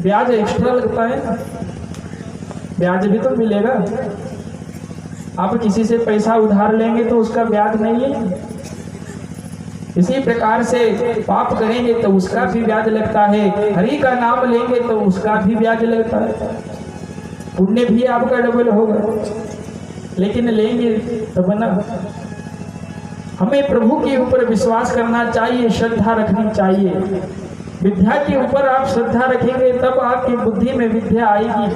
ब्याज एक्स्ट्रा लगता है ना, ब्याज भी तो मिलेगा। आप किसी से पैसा उधार लेंगे तो उसका ब्याज नहीं है। इसी प्रकार से पाप करेंगे तो उसका भी ब्याज लगता है, हरि का नाम लेंगे तो उसका भी ब्याज लगता है। पुण्य भी आपका डबल होगा, लेकिन लेंगे तब ना। हमें प्रभु के ऊपर विश्वास करना चाहिए, श्रद्धा रखनी चाहिए। विद्या के ऊपर आप श्रद्धा रखेंगे तब आपकी बुद्धि में विद्या आएगी।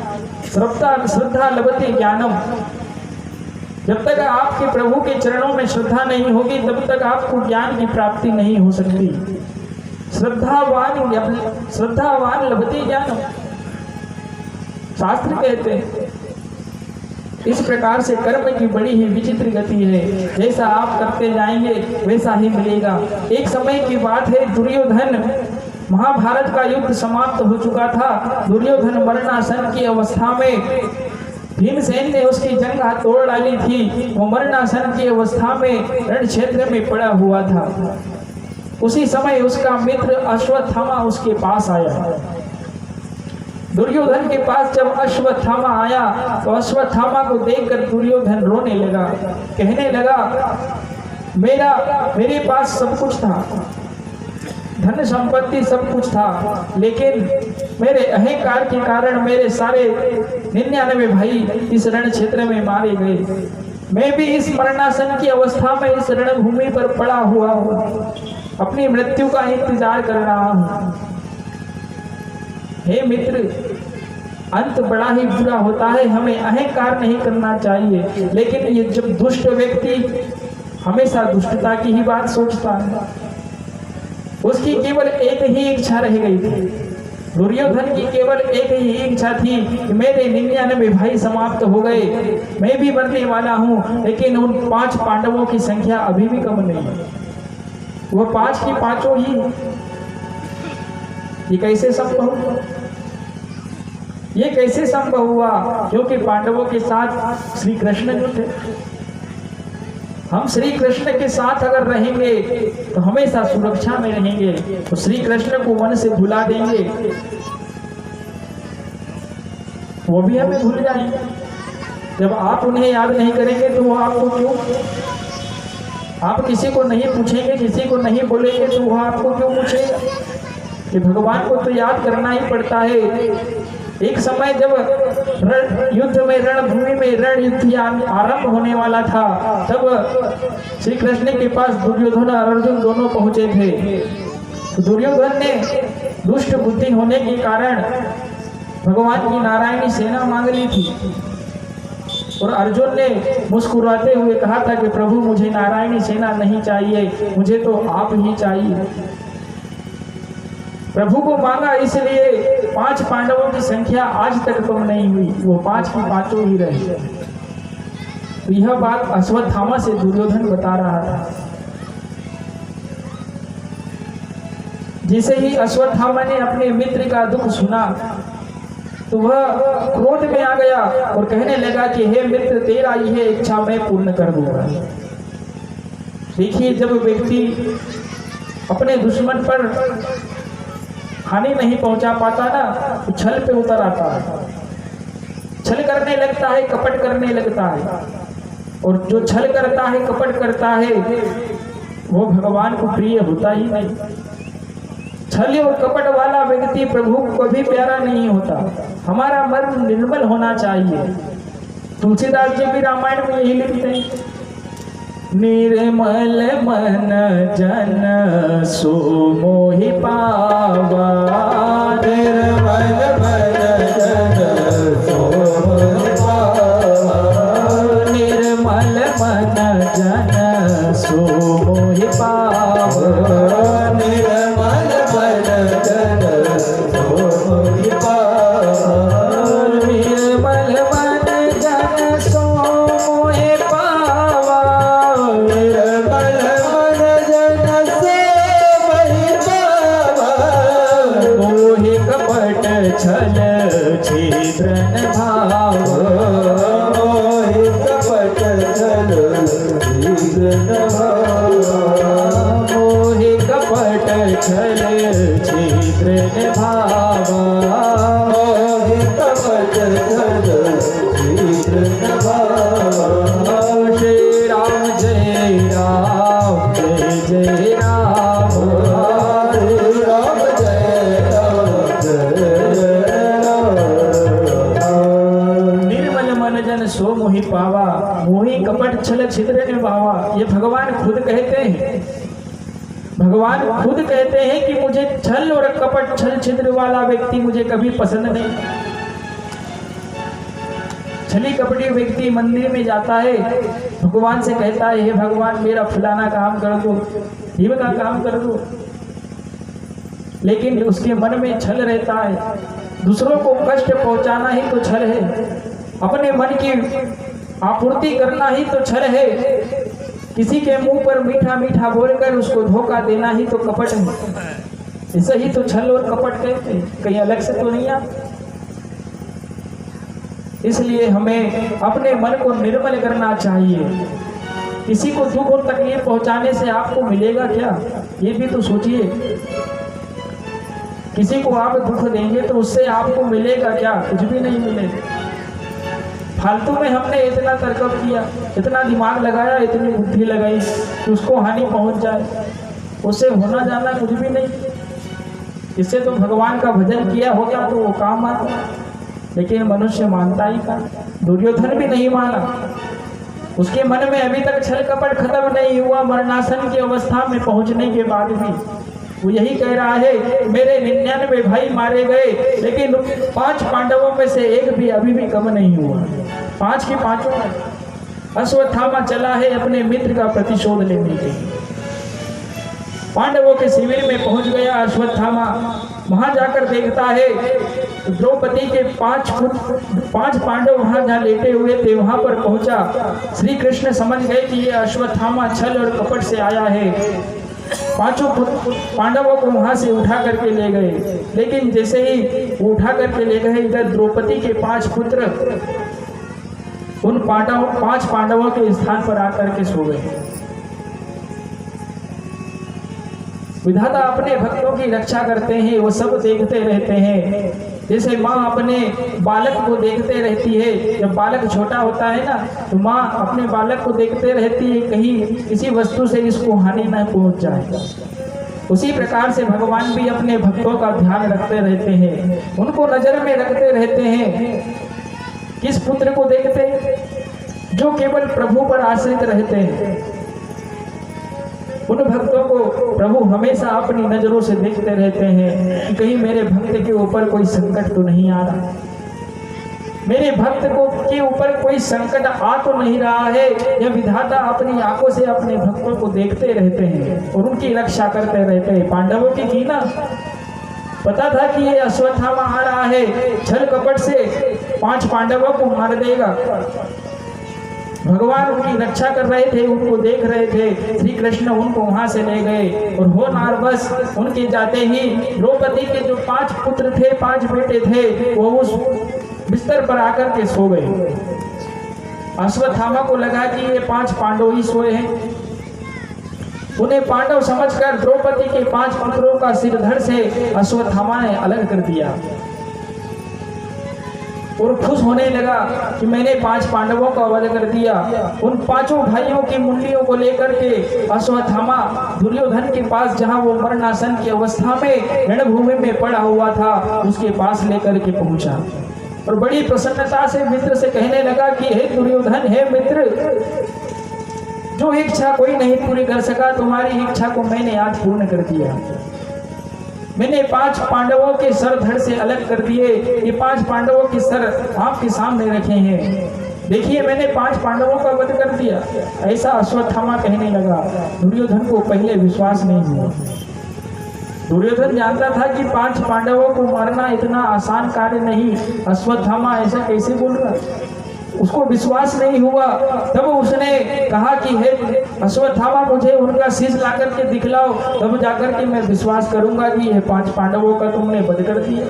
श्रद्धा लभते ज्ञानम। जब तक आपके प्रभु के चरणों में श्रद्धा नहीं होगी तब तक आपको ज्ञान की प्राप्ति नहीं हो सकती। श्रद्धावान लभते ज्ञानम, शास्त्र कहते हैं। इस प्रकार से कर्म की बड़ी ही विचित्र गति है, जैसा आप करते जाएंगे वैसा ही मिलेगा। एक समय की बात है, दुर्योधन, महाभारत का युद्ध समाप्त हो चुका था। दुर्योधन मरणासन की अवस्था में, भीमसेन ने उसकी जंघा तोड़ डाली थी, वो मरणासन की अवस्था में रण क्षेत्र में पड़ा हुआ था। उसी समय उसका मित्र अश्वत्थामा उसके पास आया। दुर्योधन के पास जब अश्वत्थामा आया तो अश्वत्थामा को देखकर दुर्योधन रोने लगा, कहने लगा मेरे पास सब कुछ था, धन संपत्ति सब कुछ था, लेकिन मेरे अहंकार के कारण मेरे सारे 99 भाई इस रण क्षेत्र में मारे गए। मैं भी इस मरणासन की अवस्था में इस रणभूमि पर पड़ा हुआ हूँ, अपनी मृत्यु का इंतजार कर रहा हूँ। हे मित्र, अंत बड़ा ही बुरा होता है, हमें अहंकार नहीं करना चाहिए। लेकिन ये जब दुष्ट व्यक्ति हमेशा दुष्टता की ही बात सोचता है, उसकी केवल एक ही इच्छा रह गई थी। दुर्योधन की केवल एक ही इच्छा थी कि मेरे 99 भाई समाप्त हो गए, मैं भी मरने वाला हूँ, लेकिन उन 5 पांडवों की संख्या अभी भी कम नहीं है, वो 5 की 5 ही। ये कैसे संभव हुआ? ये कैसे संभव हुआ? क्योंकि पांडवों के साथ श्री कृष्ण जो थे। हम श्री कृष्ण के साथ अगर रहेंगे तो हमेशा सुरक्षा में रहेंगे, तो श्री कृष्ण को मन से भुला देंगे, वो भी हमें भूल जाएंगे। जब आप उन्हें याद नहीं करेंगे तो वो आपको क्यों? आप किसी को नहीं पूछेंगे, किसी को नहीं बोलेंगे तो वो आपको क्यों पूछेगा? कि भगवान को तो याद करना ही पड़ता है। एक समय जब युद्ध में, रणभूमि में रण युद्ध आरंभ होने वाला था, तब श्री कृष्ण के पास दुर्योधन और अर्जुन दोनों पहुंचे थे। तो दुर्योधन ने दुष्ट बुद्धि होने के कारण भगवान की नारायणी सेना मांग ली थी, और अर्जुन ने मुस्कुराते हुए कहा था कि प्रभु मुझे नारायणी सेना नहीं चाहिए, मुझे तो आप ही चाहिए। प्रभु को मांगा, इसलिए 5 पांडवों की संख्या आज तक कम नहीं हुई, वो 5 की 5 ही रहे। तो यह बात अश्वत्थामा से दुर्योधन बता रहा था। जिसे ही अश्वत्थामा ने अपने मित्र का दुख सुना तो वह क्रोध में आ गया और कहने लगा कि हे मित्र, तेरा यह इच्छा मैं पूर्ण कर दूंगा। देखिए, जब व्यक्ति अपने दुश्मन पर हानि नहीं पहुंचा पाता ना तो छल पे उतर आता है, छल करने लगता है, कपट करने लगता है। और जो छल करता है, कपट करता है, वो भगवान को प्रिय होता ही नहीं। छल और कपट वाला व्यक्ति प्रभु को कभी प्यारा नहीं होता। हमारा मन निर्मल होना चाहिए। तुलसीदास जी भी रामायण में यही लिखते हैं, निर्मल मन जन सो मोहि पावा, निर्मल मन जन सो मोहि पावा, निर्मल मन जन सो मोहि पावा, निर्मल मन जन सो मोहि पावा, निर्मल मन जन सो मोहि पावा, निर्मल मन जन सो मोहि पावा, मोहि कपट छल छिद्रन भाव, मोहि कपट छल छिद्रन भाव, मोहि कपट छल छिद्रन भाव, मोहि कपट छल छिद्रन भाव। श्री राम जय राम, जय जय राम, हरे राम जय राम जय राम। निर्मल मन जन सो मोहि पावा, मोहि कपट छल छिद्र भावा। ये भगवान खुद कहते हैं, भगवान खुद कहते हैं कि मुझे छल और कपट छल छिद्र वाला व्यक्ति मुझे कभी पसंद नहीं। छली कपटी व्यक्ति मंदिर में जाता है, भगवान से कहता है, हे भगवान मेरा फलाना काम कर दो, हिम का काम कर दो, लेकिन उसके मन में छल रहता है। दूसरों को कष्ट पहुंचाना ही तो छल है, अपने मन की आपूर्ति करना ही तो छल है, किसी के मुंह पर मीठा मीठा बोलकर उसको धोखा देना ही तो कपट है। इसे ही तो छल और कपट कहते हैं, कहीं अलग से तो नहीं आता। इसलिए हमें अपने मन को निर्मल करना चाहिए। किसी को दुख और तकलीफ पहुंचाने से आपको मिलेगा क्या, ये भी तो सोचिए। किसी को आप दुख देंगे तो उससे आपको मिलेगा क्या, कुछ भी नहीं मिलेगा। फालतू में हमने इतना तरकब किया, इतना दिमाग लगाया, इतनी बुद्धि लगाई कि उसको हानि पहुंच जाए, उससे होना जाना कुछ भी नहीं। इससे तो भगवान का भजन किया होगा तो वो काम आता, लेकिन मनुष्य मानता ही का। दुर्योधन भी नहीं माना, उसके मन में अभी तक छल कपट खत्म नहीं हुआ। मरणासन की अवस्था में पहुंचने के बाद भी वो यही कह रहा है, मेरे 99 भाई मारे गए, लेकिन 5 पांडवों में से एक भी अभी भी कम नहीं हुआ। 5 के 5 अश्वत्थामा चला है अपने मित्र का प्रतिशोध लेने के लिए। पांडवों के शिविर में पहुंच गया अश्वत्थामा। वहां जाकर देखता है द्रौपदी के 5 पांडव वहां जहाँ लेटे हुए थे, वहां पर पहुंचा। श्री कृष्ण समझ गए कि ये अश्वत्थामा छल और कपट से आया है। 5 पांडवों को वहां से उठा करके ले गए, लेकिन जैसे ही वो उठा करके ले गए, इधर द्रौपदी के 5 पुत्र उन 5 पांडवों के स्थान पर आकर के सो गए। विधाता अपने भक्तों की रक्षा करते हैं, वो सब देखते रहते हैं। जैसे माँ अपने बालक को देखते रहती है, जब बालक छोटा होता है ना तो माँ अपने बालक को देखते रहती है कहीं किसी वस्तु से इसको हानि न पहुंच जाए। उसी प्रकार से भगवान भी अपने भक्तों का ध्यान रखते रहते हैं, उनको नजर में रखते रहते हैं। किस पुत्र को देखते हैं? जो केवल प्रभु पर आश्रित रहते हैं। उन भक्तों को प्रभु हमेशा अपनी नजरों से देखते रहते हैं कि कहीं मेरे भक्त के ऊपर कोई संकट तो नहीं आ रहा, मेरे भक्त को के ऊपर कोई संकट आ तो नहीं रहा है। यह विधाता अपनी आंखों से अपने भक्तों को देखते रहते हैं और उनकी रक्षा करते रहते हैं। पांडवों की ना पता था कि ये अश्वत्थामा आ रहा है, छल कपट से 5 पांडवों को मार देगा, भगवान उनकी रक्षा कर रहे थे, उनको देख रहे थे। श्री कृष्ण उनको वहां से ले गए और हो नारबस उनके जाते ही द्रौपदी के जो 5 पुत्र थे, 5 बेटे थे, वो उस बिस्तर पर आकर के सो गए। अश्वत्थामा को लगा कि ये 5 पांडव ही सोए हैं। उन्हें पांडव समझकर द्रौपदी के 5 पुत्रों का सिर धड़ से अश्वत्थामा ने अलग कर दिया और खुश होने लगा कि मैंने 5 पांडवों का वध कर दिया। उन 5 भाइयों की मुंडियों को लेकर के अश्वत्थामा दुर्योधन के पास, जहां वो मरणासन की अवस्था में रणभूमि में पड़ा हुआ था, उसके पास लेकर के पहुंचा और बड़ी प्रसन्नता से मित्र से कहने लगा कि हे दुर्योधन, हे मित्र, जो इच्छा कोई नहीं पूरी कर सका, तुम्हारी इच्छा को मैंने आज पूर्ण कर दिया। मैंने 5 पांडवों के सर धड़ से अलग कर दिए। ये 5 पांडवों के सर आपके सामने रखे हैं। देखिए, मैंने 5 पांडवों का वध कर दिया। ऐसा अश्वत्थामा कहने लगा। दुर्योधन को पहले विश्वास नहीं हुआ। दुर्योधन जानता था कि 5 पांडवों को मारना इतना आसान कार्य नहीं। अश्वत्थामा ऐसा कैसे बोल रहा, उसको विश्वास नहीं हुआ। तब उसने कहा कि हे अश्वत्थामा, मुझे उनका शीश ला करके दिखलाओ, तब जाकर के मैं विश्वास करूंगा कि ये 5 पांडवों का तुमने वध कर दिया।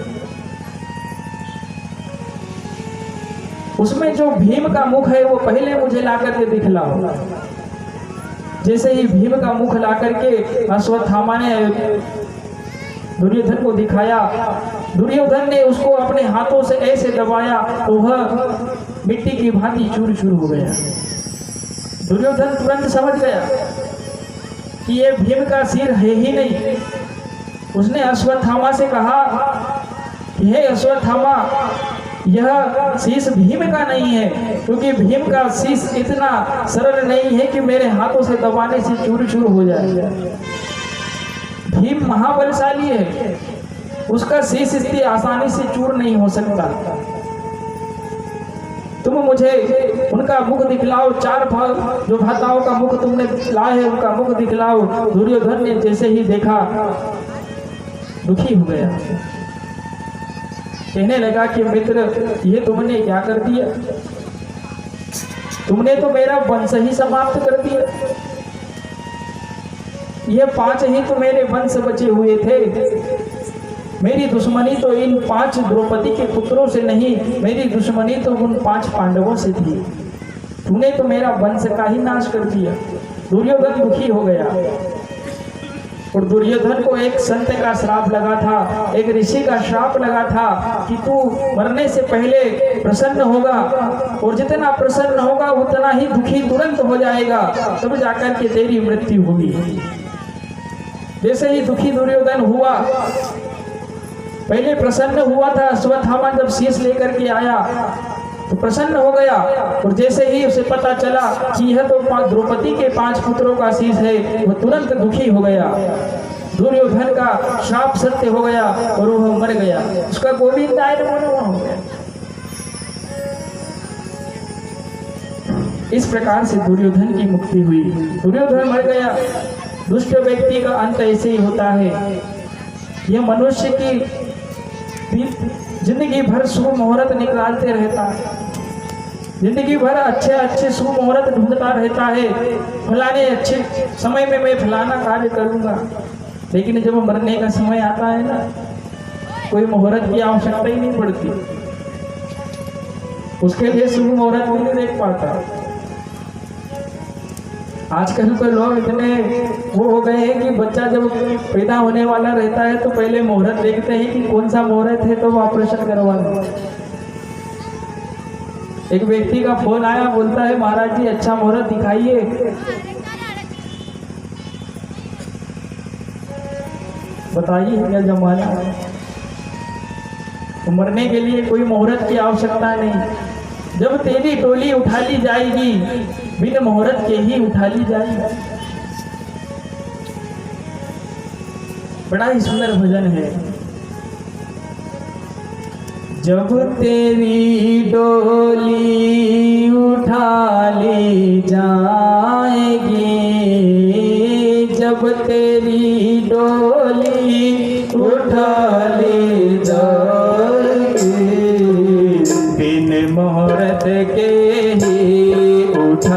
उसमें जो भीम का मुख है वो पहले मुझे ला करके दिखलाओ। जैसे ही भीम का मुख ला करके अश्वत्थामा ने दुर्योधन को दिखाया, दुर्योधन ने उसको अपने हाथों से ऐसे दबाया तो वह मिट्टी की भांति चूर चूर हो गया। दुर्योधन तुरंत समझ गया कि ये भीम का सिर है ही नहीं। उसने अश्वत्थामा से कहा कि हे अश्वत्थामा, यह शीश भीम का नहीं है, क्योंकि भीम का शीश इतना सरल नहीं है कि मेरे हाथों से दबाने से चूर चूर हो जाए। भीम महाबलशाली है, उसका शीश इतनी आसानी से चूर नहीं हो सकता। तुम मुझे उनका मुख दिखलाओ, 4 जो भ्राताओं का मुख तुमने लाए है उनका मुख दिखलाओ। दुर्योधन ने जैसे ही देखा दुखी हो गया, कहने लगा कि मित्र, ये तुमने क्या कर दिया? तुमने तो मेरा वंश ही समाप्त कर दिया। ये 5 ही तो मेरे वंश बचे हुए थे। मेरी दुश्मनी तो इन 5 द्रौपदी के पुत्रों से नहीं, मेरी दुश्मनी तो उन 5 पांडवों से थी। तूने तो मेरा वंश का ही नाश कर दिया। दुर्योधन दुखी हो गया और दुर्योधन को एक संत का श्राप लगा था, एक ऋषि का श्राप लगा था कि तू मरने से पहले प्रसन्न होगा और जितना प्रसन्न होगा उतना ही दुखी तुरंत हो जाएगा, तब जाकर के तेरी मृत्यु होगी। जैसे ही दुखी दुर्योधन हुआ, पहले प्रसन्न हुआ था, अश्वत्थामा जब शीश लेकर के आया तो प्रसन्न हो गया और जैसे ही उसे पता चला कि यह तो द्रौपदी के 5 पुत्रों का शीश है, वो तुरंत दुखी हो गया। दुर्योधन का श्राप सत्य हो गया और वह मर गया। उसका गोविंदाय नमो नमः हो गया। इस प्रकार से दुर्योधन की मुक्ति हुई। दुर्योधन मर गया। दुष्ट व्यक्ति का अंत ऐसे ही होता है। यह मनुष्य की जिंदगी भर शुभ मुहूर्त निकालते रहता है, जिंदगी भर अच्छे अच्छे शुभ मुहूर्त ढूंढता रहता है। फलाने अच्छे समय में मैं फलाना कार्य करूंगा, लेकिन जब मरने का समय आता है ना, कोई मुहूर्त की आवश्यकता ही नहीं पड़ती, उसके लिए शुभ मुहूर्त भी नहीं देख पाता। आजकल के लोग इतने वो हो गए हैं कि बच्चा जब पैदा होने वाला रहता है तो पहले मुहूर्त देखते हैं कि कौन सा मुहूर्त है तो वो ऑपरेशन करवा दो। एक व्यक्ति का फोन आया, बोलता है महाराज जी अच्छा मुहूर्त दिखाइए। बताइए क्या जमाना है। तो मरने के लिए कोई मुहूर्त की आवश्यकता नहीं। जब तेरी टोली उठा ली जाएगी, बिन मुहूर्त के ही उठा ली जाएगी। बड़ा ही सुंदर भजन है। जब तेरी डोली उठा ली जाएगी, जब तेरी डोली उठा ली जाएगी, बिन मुहूर्त के ही उठा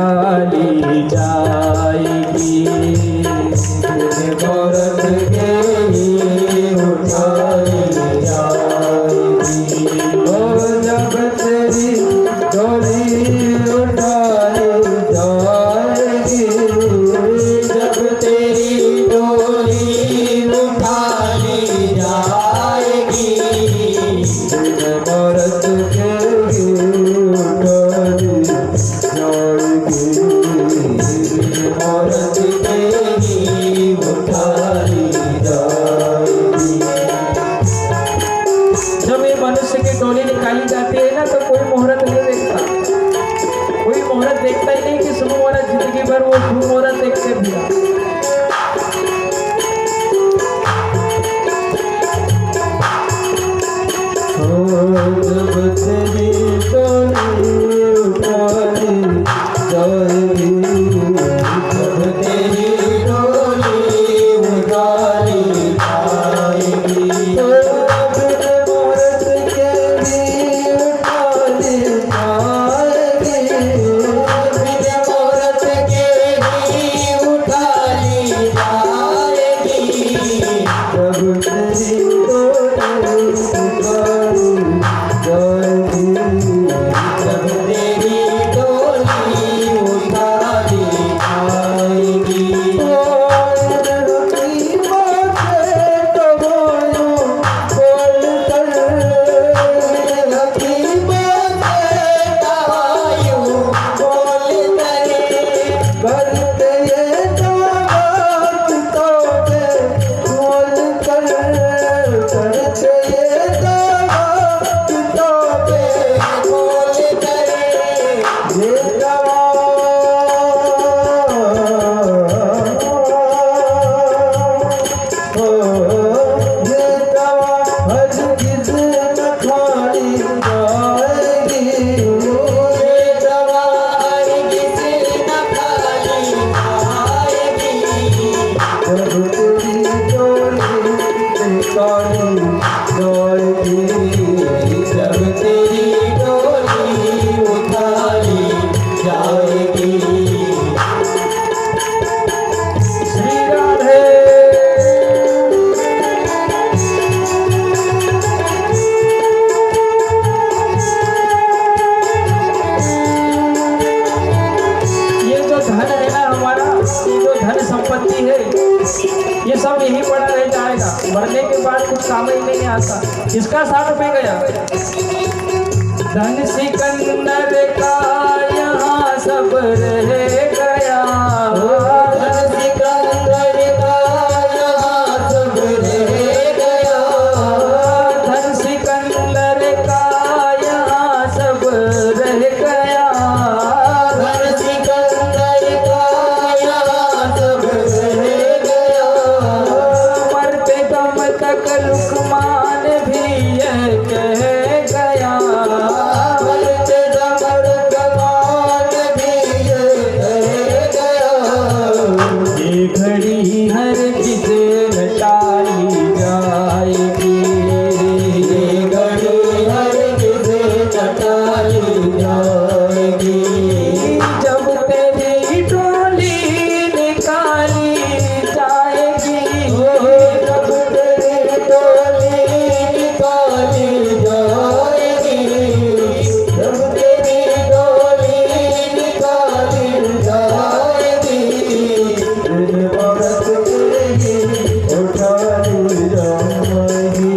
मनुष्य की डोली निकाली जाती है ना, तो कोई मुहूर्त नहीं देखता, कोई मुहूर्त देखता ही नहीं कि शुभ मुहूर्त, जिंदगी भर वो शुभ मुहूर्त देखते भी। जब तेरी डोली उठाई जाएगी, जब तेरी डोली उठाई जाएगी, तो बिन मुहूर्त के भी उठाई जाएगी, बिन मुहूर्त के भी उठाई जाएगी, जब तेरी डोली उठाई जाएगी, जब तेरी डोली उठाई जाएगी। हकीमत तो बोलो बोल कर, हकीमत दवायूं बोल कर, करते ये दावत तोबे बोल कर, करते ये दावत तोबे बोल कर, ये दवा हो, ये दवा हरगिज़ न खाई जाएगी, ये दवा हरगिज़ न खाई जाएगी, जब तेरी डोली निकाली जाएगी, जब तेरी डोली उठाई जाएगी। श्री राधे। ये जो धन है ना हमारा, ये जो धन संपत्ति है, ये सब यहीं पड़ा रह जाएगा, मरने के बाद कुछ काम ही नहीं आता। इसका 60 रुपये गया। धन सिकंदर का यहाँ सब रह गया, धन सिकंदर का यहाँ सब रह गया, धन सिकंदर का यहाँ सब रह गया, धन सिकंदर का यहाँ सब रह गया, मरते दम तक लुकमान भी ये कह गया, मरते दम कमान भी ये कह गया, ये घड़ी हर किसे लटाई जाएगी, ये घड़ी हरगिज़ लटाई जाएगी, जब तेरी डोली निकाली जाएगी, जब तेरी डोली निकाली जाएगी, जब तेरी डोली निकाली जाएगी, बिन मुहूर्त के ही उठाई जाएगी।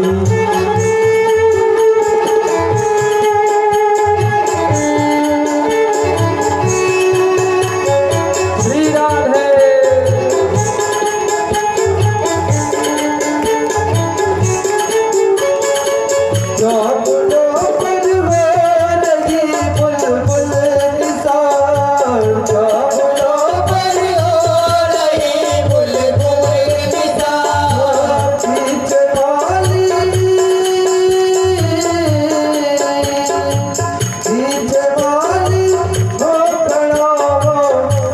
श्री राधे। जामुनों पर हो लगी बुलबुल निसार, जामुनों पर हो लगी बुलबुल निसार, बीच वाली हो खड़ा हो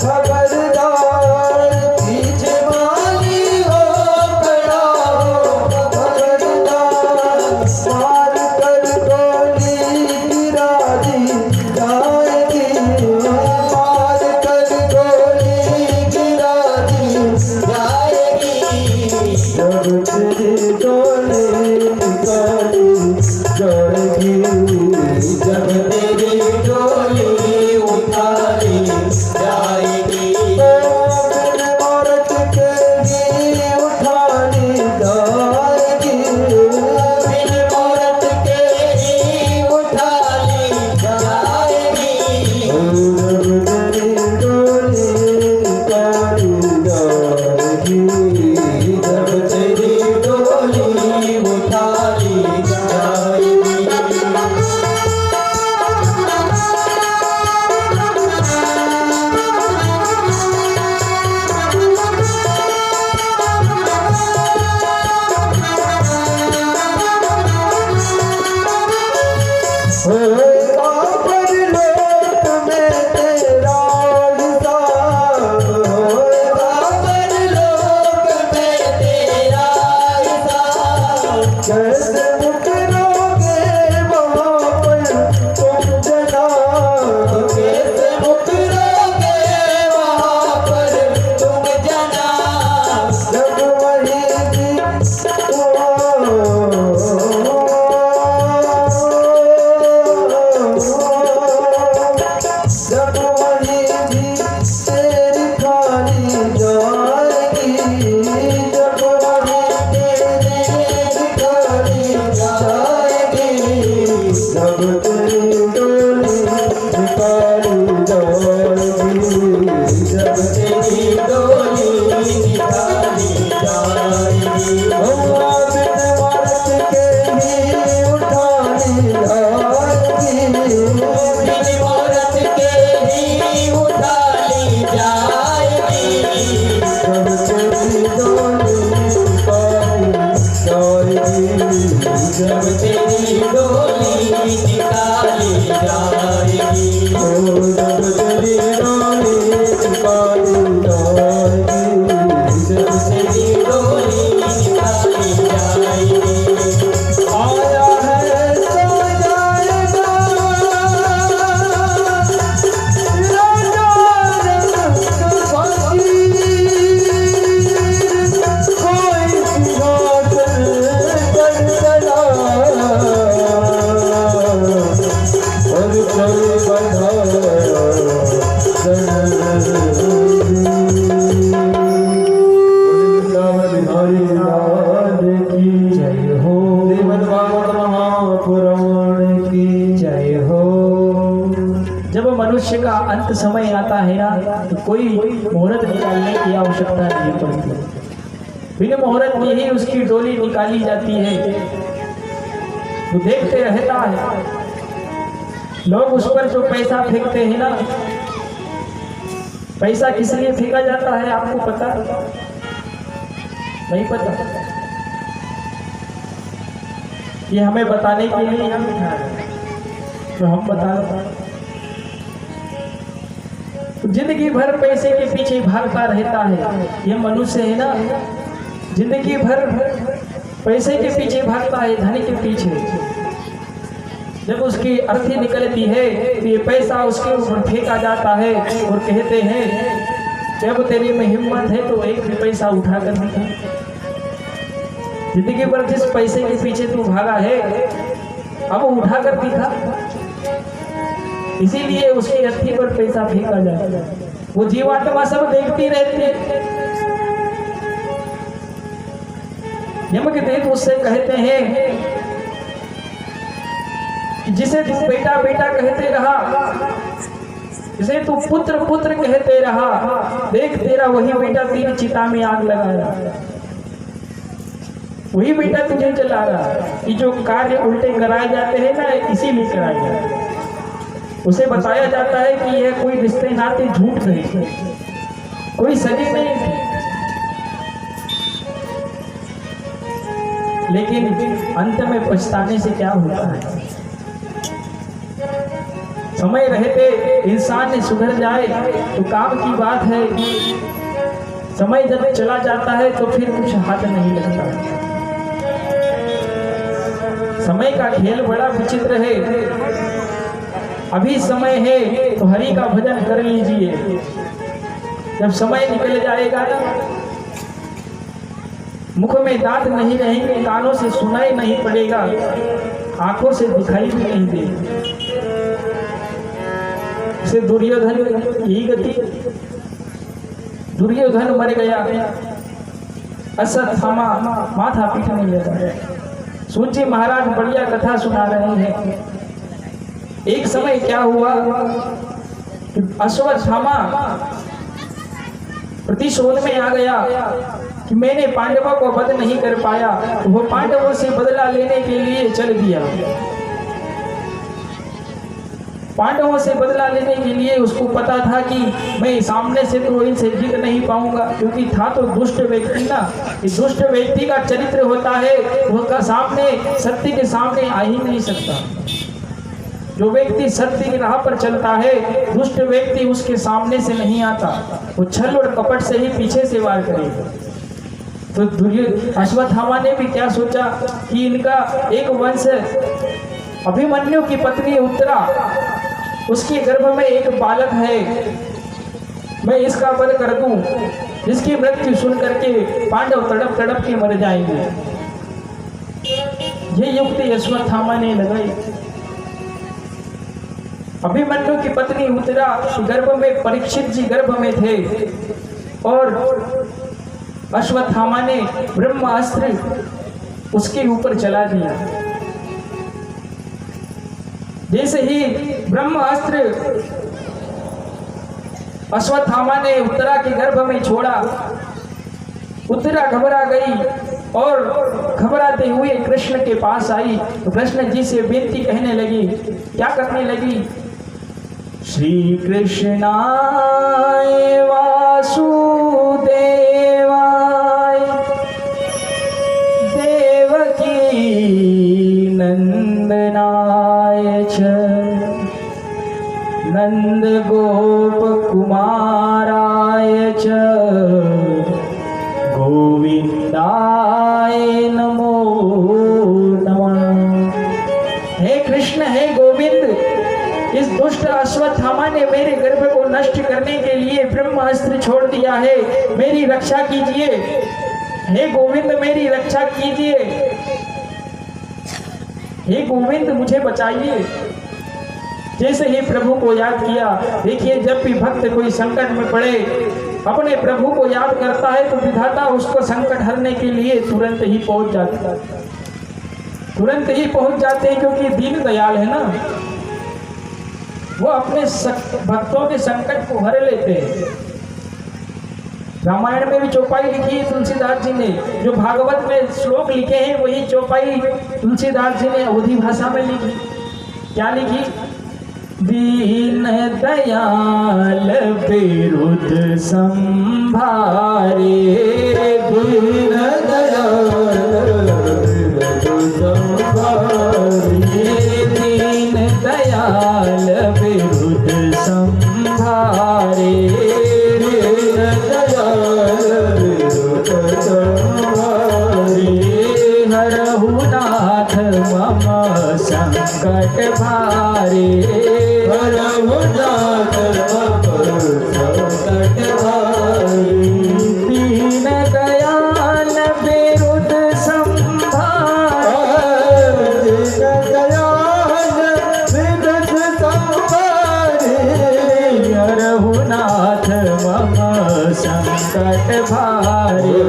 खबरदार, बीच वाली हो खड़ा हो खबरदार, मार कर गोली गिरा दी जाएगी, मार कर गोली गिरा दी जाएगी, जब तेरी डोली निकाली जाएगी, जब तेरी डोली उठाई जाएगी, बिन मुहूर्त के भी उठाई जाएगी, बिन मुहूर्त के भी उठाई जाएगी, जब तेरी डोली निकाली जाएगी, जब तेरी डोली उठाई जाएगी। होगा परलोक में तेरा हिसाब, होगा परलोक में तेरा हिसाब। कैसे मुकरोगे वहाँ पर तुम जनाब, कैसे मुकरोगे वहाँ पर तुम जनाब। जब वही भी जब वही भी तेरी खाली जाएगी, जब वही तेरी खाली जाएगी, जब तेरी डोली निकाली जाएगी, जब तेरी डोली निकाली जाएगी। बिन वर्ष के ही उठानी जाएगी, बिन वर्ष के ही उठानी जाएगी। जब तेरी डोली निकाली जाएगी, जब तेरी डोली निकाली जाएगी, जब तेरी डोली निकाली जाएगी, जब तेरी डोली निकाली जाएगी। आया है सो जाएगा राजा रंग फकीर, कोई सिंहासन पर चला और कोई बंधा बिहारी लाल की जय हो, देवन भागवत महापुराण की जय हो। जब मनुष्य का अंत समय आता है ना, तो कोई मुहूर्त निकालने की आवश्यकता नहीं पड़ती। बिना मुहूर्त में ही उसकी डोली निकाली जाती है। वो देखते रहता है, लोग उस पर जो पैसा फेंकते हैं ना, पैसा किस लिए फेंका जाता है आपको पता नहीं? पता? ये हमें बताने के लिए हम तो हम बता रहे। जिंदगी भर पैसे के पीछे भागता रहता है ये मनुष्य है ना, जिंदगी भर पैसे के पीछे भागता है, धन के पीछे। जब उसकी अर्थी निकलती है तो ये पैसा उसके ऊपर फेंका जाता है और कहते हैं जब तेरी में हिम्मत है तो एक भी पैसा उठा कर दिखा। जिंदगी भर जिस पैसे के पीछे तू भागा है अब उठा कर दिखा। इसीलिए उसकी अर्थी पर पैसा फेंका जाता है। वो जीवात्मा सब देखती रहती है। यमदेव उससे कहते हैं जिसे तू बेटा बेटा कहते रहा, जिसे तू पुत्र पुत्र कहते रहा, देख तेरा वही बेटा तेरी चिता में आग लगाया, वही बेटा तुझे जला रहा। ये जो कार्य उल्टे कराए जाते हैं ना, इसीलिए कराए जाते हैं। उसे बताया जाता है कि यह कोई रिश्ते नाते झूठ नहीं, कोई सगी नहीं थी, लेकिन अंत में पछताने से क्या होता है? समय रहते इंसान ने सुधर जाए तो काम की बात है, समय जब चला जाता है तो फिर कुछ हाथ नहीं लगता। समय का खेल बड़ा विचित्र है। अभी समय है तो हरि का भजन कर लीजिए, जब समय निकल जाएगा ना, मुख में दांत नहीं रहेंगे, कानों से सुनाई नहीं पड़ेगा, आंखों से दिखाई भी नहीं देगा। से दुर्योधन यही गति। दुर्योधन मर गया, अश्वत्थामा माथा पीटने लगा। सूची महाराज बढ़िया कथा सुना रहे हैं। एक समय क्या हुआ कि अश्वत्थामा प्रतिशोध में आ गया कि मैंने पांडवों को वध नहीं कर पाया, तो वो पांडवों से बदला लेने के लिए चल दिया। पांडवों से बदला लेने के लिए उसको पता था कि मैं सामने से तो इनसे जीत नहीं पाऊंगा, क्योंकि था तो दुष्ट व्यक्ति ना। इस दुष्ट व्यक्ति का चरित्र होता है वो का सामने सत्य के सामने आ ही नहीं सकता। जो व्यक्ति सत्य की राह पर चलता है, दुष्ट व्यक्ति उसके सामने से नहीं आता, वो छल और कपट से ही पीछे से वार करेगा। तो अश्वत्थामा ने भी क्या सोचा कि इनका एक वंश अभिमन्यु की पत्नी उत्तरा, उसके गर्भ में एक बालक है, मैं इसका वध कर दूं, जिसकी मृत्यु सुन करके पांडव तड़प तड़प के मर जाएंगे। ये युक्ति अश्वत्थामा ने लगाई। अभिमन्यु की पत्नी उत्तरा गर्भ में, परीक्षित जी गर्भ में थे और अश्वत्थामा ने ब्रह्मास्त्र उसके ऊपर चला दिया। जैसे ही ब्रह्मास्त्र अश्वत्थामा ने उत्तरा के गर्भ में छोड़ा, उत्तरा घबरा गई और घबराते हुए कृष्ण के पास आई। तो कृष्ण जी से विनती कहने लगी, क्या करने लगी? श्री कृष्णाय वासुदेवाय देवकी नंदनाय च नंद गोप कुमाराय च गोविंदाय नमो नमः। हे कृष्ण, हे गोविंद, इस दुष्ट अश्वत्थामा ने मेरे गर्भ को नष्ट करने के लिए ब्रह्मास्त्र छोड़ दिया है, मेरी रक्षा कीजिए। हे गोविंद, मेरी रक्षा कीजिए। हे गोविंद, मुझे बचाइए। जैसे ही प्रभु को याद किया, देखिए जब भी भक्त कोई संकट में पड़े, अपने प्रभु को याद करता है तो विधाता उसको संकट हरने के लिए तुरंत ही पहुंच जाते हैं, क्योंकि दीन दयाल है ना, वो अपने भक्तों के संकट को हर लेते हैं। रामायण में भी चौपाई लिखी है तुलसीदास जी ने, जो भागवत में श्लोक लिखे हैं वही चौपाई तुलसीदास जी ने अवधी भाषा में लिखी। क्या लिखी? दीन दयाल बिरुद संभारे, दीन दयाल बिरुद संभारे, दीन दयाल बिरुद संभारे, दीन दयाल बिरुद संभारे, हरहु नाथ मम संकट भारे, हरहु नाथ मम संकट भारे, दीन दयाल बिरुद संभारे, दीन दयाल बिरुद संभारे, हरहु नाथ मम संकट भारे,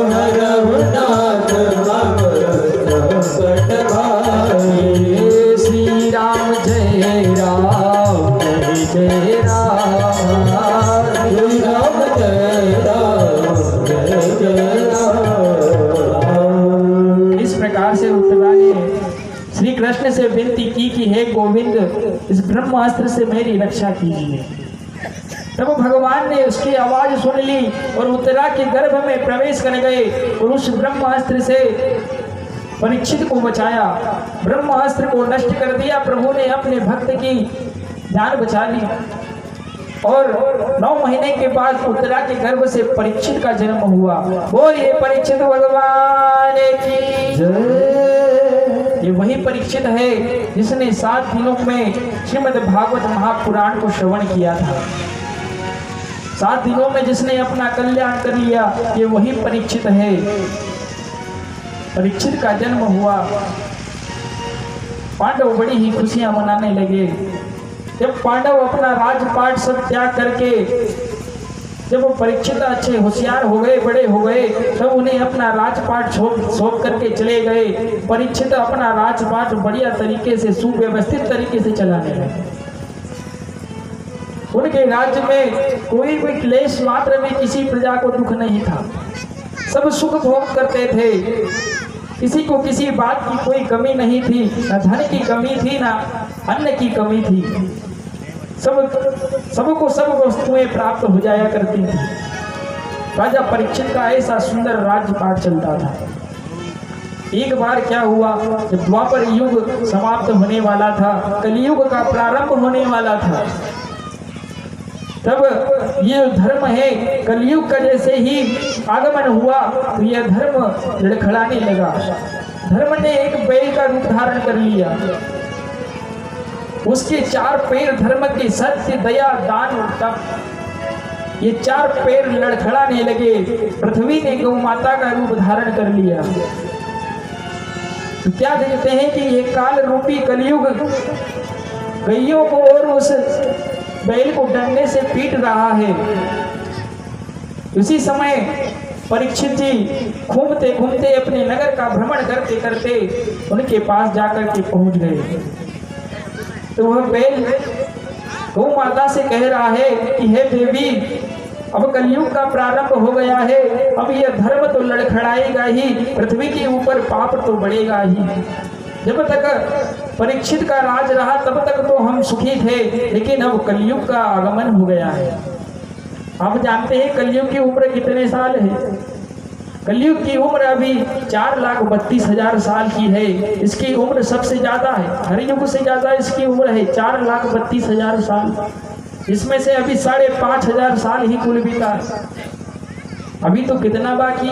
हरहु नाथ मम संकट भारे। श्री राम जय राम जय राम, श्री राम जय राम जय जय राम। इस प्रकार से उत्तरा ने श्री कृष्ण से विनती की कि हे गोविंद, इस ब्रह्मास्त्र से मेरी रक्षा कीजिए। तब भगवान ने उसकी आवाज सुन ली और उत्तरा के गर्भ में प्रवेश कर गए और उस ब्रह्मास्त्र से परीक्षित को बचाया, ब्रह्मास्त्र को नष्ट कर दिया। प्रभु ने अपने भक्त की जान बचा ली और 9 महीने के बाद उत्तरा के गर्भ से परीक्षित का जन्म हुआ। बोलिए परीक्षित भगवान की जय। ये वही परीक्षित है जिसने 7 दिनों में श्रीमद् भागवत महापुराण को श्रवण किया था। 7 दिनों में जिसने अपना कल्याण कर लिया, ये वही परीक्षित है। परीक्षित का जन्म हुआ। पांडव बड़ी ही खुशियां मनाने लगे। जब पांडव अपना राजपाट सब त्याग करके, जब वो परीक्षित अच्छे होशियार हो गए, बड़े हो गए, तब उन्हें अपना राजपाट सौंप करके चले गए। परीक्षित अपना राजपाट बढ़िया तरीके से, सुव्यवस्थित तरीके से चलाने लगे। उनके राज्य में कोई भी क्लेश मात्र में किसी प्रजा को दुख नहीं था। सब सुख भोग करते थे। किसी को किसी बात की कोई कमी नहीं थी, न धन की कमी थी, न अन्न की कमी थी। सबको सब वस्तुएं प्राप्त हो जाया करती थी। राजा परीक्षित का ऐसा सुंदर राज्यपाट चलता था। एक बार क्या हुआ, जब द्वापर युग समाप्त होने वाला था, कलयुग का प्रारंभ होने वाला था, तब ये धर्म है कलयुग का जैसे ही आगमन हुआ तो यह धर्म लड़खड़ाने लगा। धर्म ने एक बैल का रूप धारण कर लिया। उसके 4 पैर धर्म के सत्य, दया, दान और तप, ये 4 पैर लड़खड़ाने लगे। पृथ्वी ने गौ माता का रूप धारण कर लिया। तो क्या देखते हैं कि ये काल रूपी कलयुग गैयों को और उस बैल को डंडे से पीट रहा है। उसी समय परीक्षित जी घूमते घूमते अपने नगर का भ्रमण करते करते उनके पास जाकर के पहुंच गए। तो वह बैल गौ माता से कह रहा है कि हे देवी, अब कलयुग का प्रारंभ हो गया है, अब यह धर्म तो लड़खड़ाएगा ही, पृथ्वी के ऊपर पाप तो बढ़ेगा ही। जब तक परीक्षित का राज रहा तब तक तो हम सुखी थे, लेकिन अब कलयुग का आगमन हो गया है। आप जानते हैं कलयुग की उम्र कितने साल है? कलयुग की उम्र अभी 4,32,000 साल की है। इसकी उम्र सबसे ज्यादा है, हर युग से ज्यादा इसकी उम्र है 4,32,000 साल। इसमें से अभी 5,500 साल ही कुल बीता है। अभी तो कितना बाकी,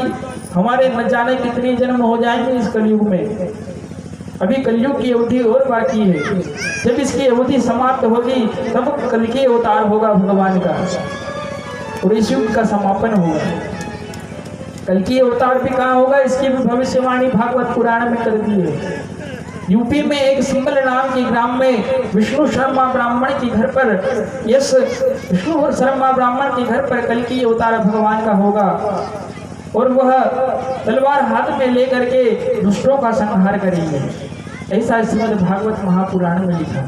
हमारे न जाने कितने जन्म हो जाएंगे इस कलयुग में। अभी कलयुग की अवधि और बाकी है। जब इसकी अवधि समाप्त होगी तब कल के अवतार होगा भगवान का और इस युग का समापन होगा। कल की अवतार भी कहाँ होगा, इसकी भी भविष्यवाणी भागवत पुराण में कर दी है। यूपी में एक सिंगल नाम के ग्राम में विष्णु शर्मा ब्राह्मण के घर पर, विष्णु शर्मा ब्राह्मण के घर पर कल की अवतार भगवान का होगा और वह तलवार हाथ में लेकर के दुष्टों का संहार करेंगे। ऐसा श्रीमद् भागवत महापुराण में लिखा।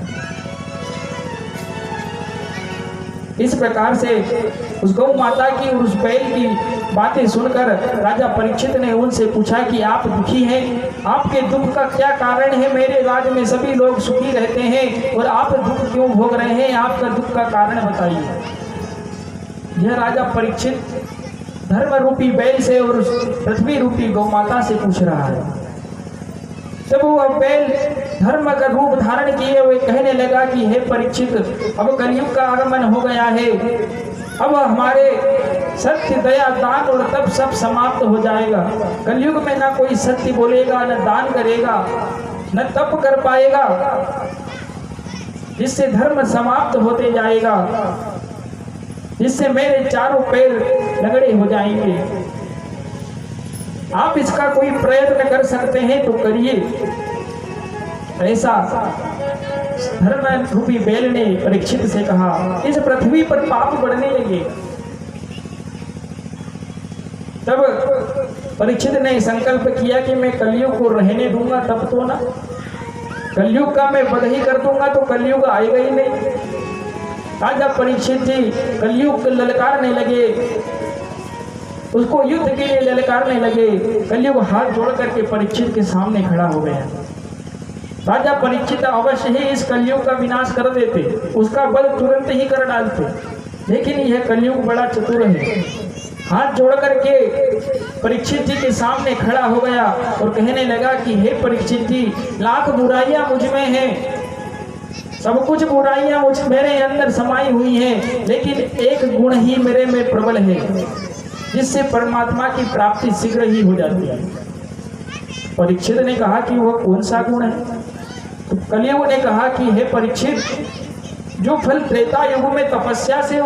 इस प्रकार से उस गौ माता की और उस बैल की बातें सुनकर राजा परीक्षित ने उनसे पूछा कि आप दुखी हैं, आपके दुख का क्या कारण है? मेरे राज्य में सभी लोग सुखी रहते हैं और आप दुख क्यों भोग रहे हैं? आपका दुख का कारण बताइए। यह राजा परीक्षित धर्म रूपी बैल से और पृथ्वी रूपी गौ माता से पूछ रहा है। जब वह बैल धर्म का रूप धारण किए हुए कहने लगा कि हे परीक्षित, अब कलयुग का आगमन हो गया है, अब हमारे सत्य, दया, दान और तप सब समाप्त हो जाएगा। कलयुग में ना कोई सत्य बोलेगा, न दान करेगा, न तप कर पाएगा, जिससे धर्म समाप्त होते जाएगा, जिससे मेरे चारों पैर लगड़े हो जाएंगे। आप इसका कोई प्रयत्न कर सकते हैं तो करिए। ऐसा धर्म रूपी बैल ने परीक्षित से कहा। इस पृथ्वी पर पाप बढ़ने लगे। तब परीक्षित ने संकल्प किया कि मैं कलयुग को रहने दूंगा, तब तो ना, कलयुग का मैं वध ही कर दूंगा तो कलयुग आएगा ही नहीं। राजा परीक्षित जी कलयुग ललकारने लगे, उसको युद्ध के लिए ललकारने लगे। कलयुग हाथ जोड़ करके परीक्षित के सामने खड़ा हो गया। राजा परीक्षित अवश्य ही इस कलयुग का विनाश कर देते, उसका बल तुरंत ही कर डालते, लेकिन यह कलयुग बड़ा चतुर है। हाथ जोड़ करके परीक्षित जी के सामने खड़ा हो गया और कहने लगा कि हे परीक्षित जी, लाख बुराइयां मुझ में हैं, सब कुछ बुराइयां मुझ मेरे अंदर समाई हुई हैं, लेकिन एक गुण ही मेरे में प्रबल है, जिससे परमात्मा की प्राप्ति शीघ्र ही हो जाती है। परीक्षित ने कहा कि वह कौन सा गुण है? तो कलयुग ने कहा कि हे परीक्षित, जो फल त्रेता युग में तपस्या से,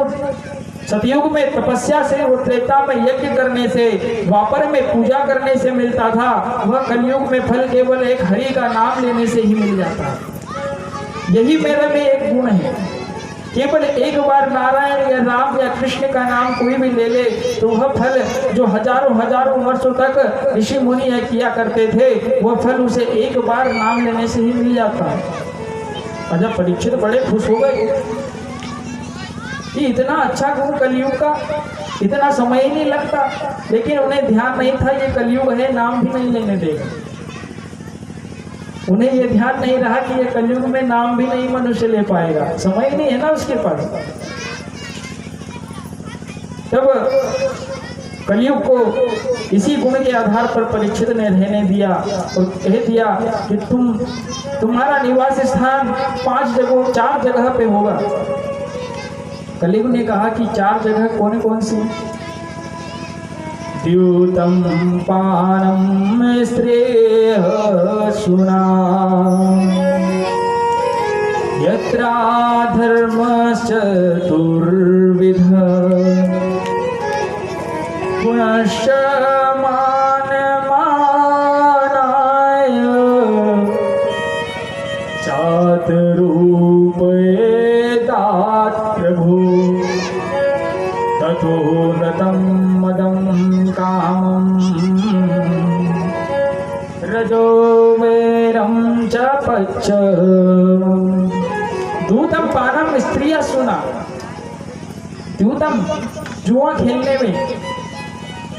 सतयुग में तपस्या से और त्रेता में यज्ञ करने से, द्वापर में पूजा करने से मिलता था, वह कलयुग में फल केवल एक हरि का नाम लेने से ही मिल जाता है। यही मेरे में एक गुण है। केवल एक बार नारायण या राम या कृष्ण का नाम कोई भी ले ले तो वह फल जो हजारों हजारों वर्षों तक ऋषि मुनि किया करते थे, वह फल उसे एक बार नाम लेने से ही मिल जाता है। अच्छा, परीक्षित बड़े खुश हो गए कि इतना अच्छा गुण कलयुग का, इतना समय ही नहीं लगता, लेकिन उन्हें ध्यान नहीं था ये कलयुग है, नाम भी नहीं लेने देगा। उन्हें यह ध्यान नहीं रहा कि ये कलयुग में नाम भी नहीं मनुष्य ले पाएगा, समय नहीं है ना उसके पास। तब कलयुग को इसी गुण के आधार पर परीक्षित ने रहने दिया और कह दिया कि तुम्हारा निवास स्थान 4 जगह पे होगा। कलयुग ने कहा कि 4 जगह कौन कौन सी? द्यूतम पानम श्रेय सुना यत्रा धर्मश्चतुर्विध पुनश्च मानमानाय चातुरूपयेतात् प्रभु ततो नतं मदं कामम् रजो वैरं च पच्च। दूतम पानम स्त्रिया सुना। द्यूतम जुआ खेलने में,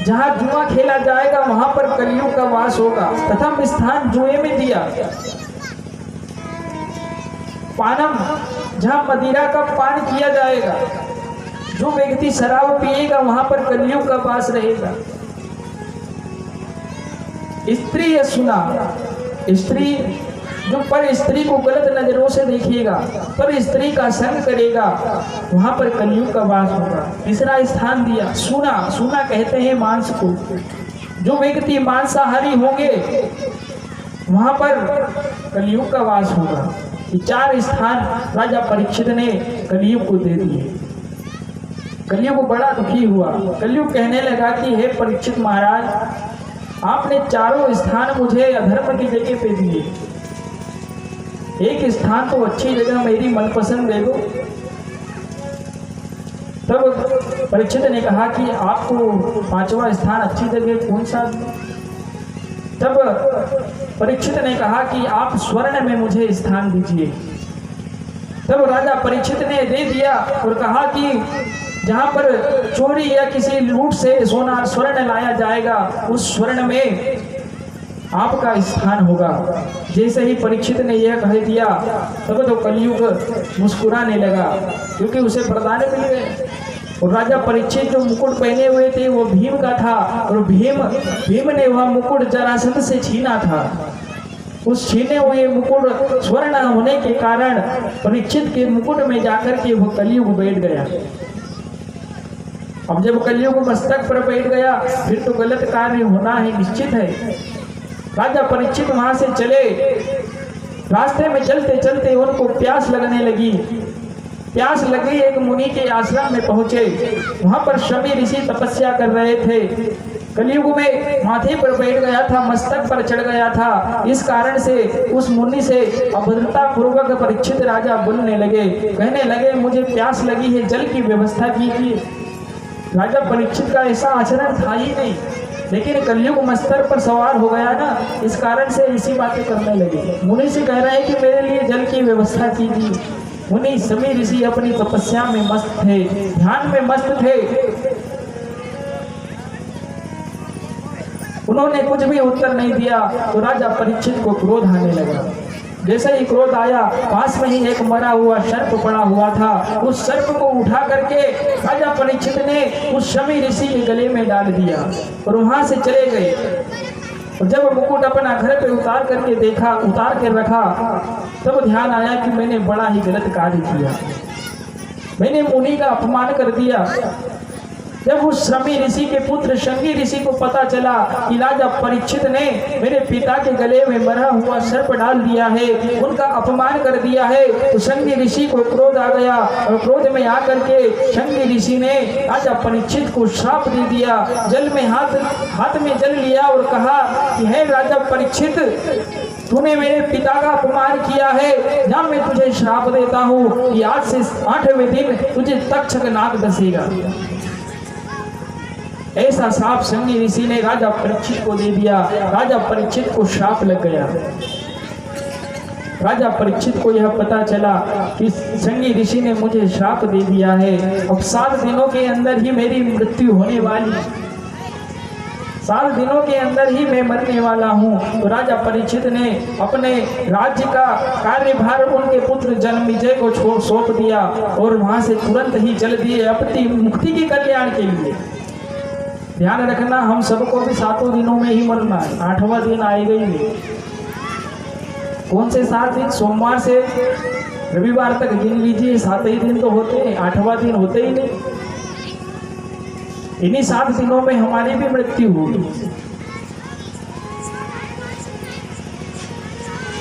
जहाँ जुआ खेला जाएगा वहां पर कलयुग का वास होगा। प्रथम स्थान जुए में दिया। पानम, जहाँ मदिरा का पान किया जाएगा, जो व्यक्ति शराब पिएगा वहां पर कलयुग का वास रहेगा। स्त्री या सुना, स्त्री जो पर स्त्री को गलत नजरों से देखेगा, पर स्त्री का संग करेगा, वहां पर कलयुग का वास होगा। तीसरा स्थान दिया सुना। सुना कहते हैं मांस को। जो व्यक्ति मांसाहारी होंगे वहां पर कलयुग का वास होगा। ये 4 स्थान राजा परीक्षित ने कलयुग को दे दिए। कलयुग बड़ा दुखी हुआ। कलयुग कहने लगा कि हे परीक्षित महाराज, आपने 4 स्थान मुझे अधर्म की जगह पे दिए, एक स्थान तो अच्छी जगह मेरी मनपसंद दे दो। तब परीक्षित ने कहा कि आपको 5वां स्थान अच्छी जगह कौन सा? तब परीक्षित ने कहा कि आप स्वर्ण में मुझे स्थान दीजिए। तब राजा परीक्षित ने दे दिया और कहा कि जहाँ पर चोरी या किसी लूट से सोना स्वर्ण लाया जाएगा, उस स्वर्ण में आपका स्थान होगा। जैसे ही परीक्षित ने यह कह दिया तब तो कलयुग मुस्कुराने लगा, क्योंकि उसे वरदान मिल गए। और राजा परीक्षित जो मुकुट पहने हुए थे वो भीम का था, और भीम ने वह मुकुट जरासंध से छीना था। उस छीने हुए मुकुट स्वर्ण होने के कारण परीक्षित के मुकुट में जाकर के वो कलयुग बैठ गया। अब जब कलयुग मस्तक पर बैठ गया फिर तो गलत कार्य होना है, निश्चित है। राजा परीक्षित वहां से चले। रास्ते में चलते चलते उनको प्यास लगने लगी। प्यास लगी, एक मुनि के आश्रम में पहुंचे। वहां पर शमी ऋषि तपस्या कर रहे थे। कलयुग में माथे पर बैठ गया था, मस्तक पर चढ़ गया था। इस कारण से उस मुनि से अभद्रता पूर्वक परीक्षित राजा बोलने लगे, कहने लगे मुझे प्यास लगी है, जल की व्यवस्था कीजिए। राजा परीक्षित का ऐसा आचरण था ही नहीं, लेकिन कलयुग मस्तर पर सवार हो गया ना, इस कारण से इसी बातें करने लगे। मुनि से कह रहे हैं कि मेरे लिए जल की व्यवस्था कीजिए। मुनि शमी ऋषि अपनी तपस्या में मस्त थे, ध्यान में मस्त थे। उन्होंने कुछ भी उत्तर नहीं दिया तो राजा परीक्षित को क्रोध आने लगा। जैसे ही क्रोध आया, पास में ही एक मरा हुआ सर्प पड़ा हुआ था। उस सर्प को उठा करके राजा परीक्षित ने उस शमी ऋषि के गले में डाल दिया और वहां से चले गए। और जब मुकुट अपना घर पे उतार करके देखा, उतार के रखा, तब ध्यान आया कि मैंने बड़ा ही गलत कार्य किया, मैंने मुनि का अपमान कर दिया। जब उस शमी ऋषि के पुत्र शंगी ऋषि को पता चला कि राजा परीक्षित ने मेरे पिता के गले में मरा हुआ सर्प डाल दिया है, उनका अपमान कर दिया है, तो शंगी ऋषि को क्रोध आ गया। और क्रोध में आकर के शंगी ऋषि ने राजा परीक्षित को श्राप दे दिया। जल में हाथ में जल लिया और कहा कि हे राजा परीक्षित, तूने मेरे पिता का अपमान किया है, जब मैं तुझे श्राप देता हूँ कि आज से 8वें दिन तुझे तक्षक नाग डसेगा। ऐसा श्राप शंगी ऋषि ने राजा परीक्षित को दे दिया। राजा परीक्षित को श्राप लग गया। राजा परीक्षित को यह पता चला कि शंगी ऋषि ने मुझे श्राप दे दिया है, अब 7 दिनों के अंदर ही मेरी मृत्यु होने वाली, 7 दिनों के अंदर ही मैं मरने वाला हूँ। तो राजा परीक्षित ने अपने राज्य का कार्यभार उनके पुत्र जन्मेजय को सौंप दिया और वहां से तुरंत ही चल दिए अपनी मुक्ति के कल्याण के लिए। ध्यान रखना, हम सबको भी 7 दिनों में ही मरना है, 8वां दिन आएगा ही नहीं। कौन से 7 दिन? सोमवार से रविवार तक गिन लीजिए, 7 ही दिन तो होते हैं, 8वां दिन होते ही नहीं। इन्हीं 7 दिनों में हमारी भी मृत्यु होगी।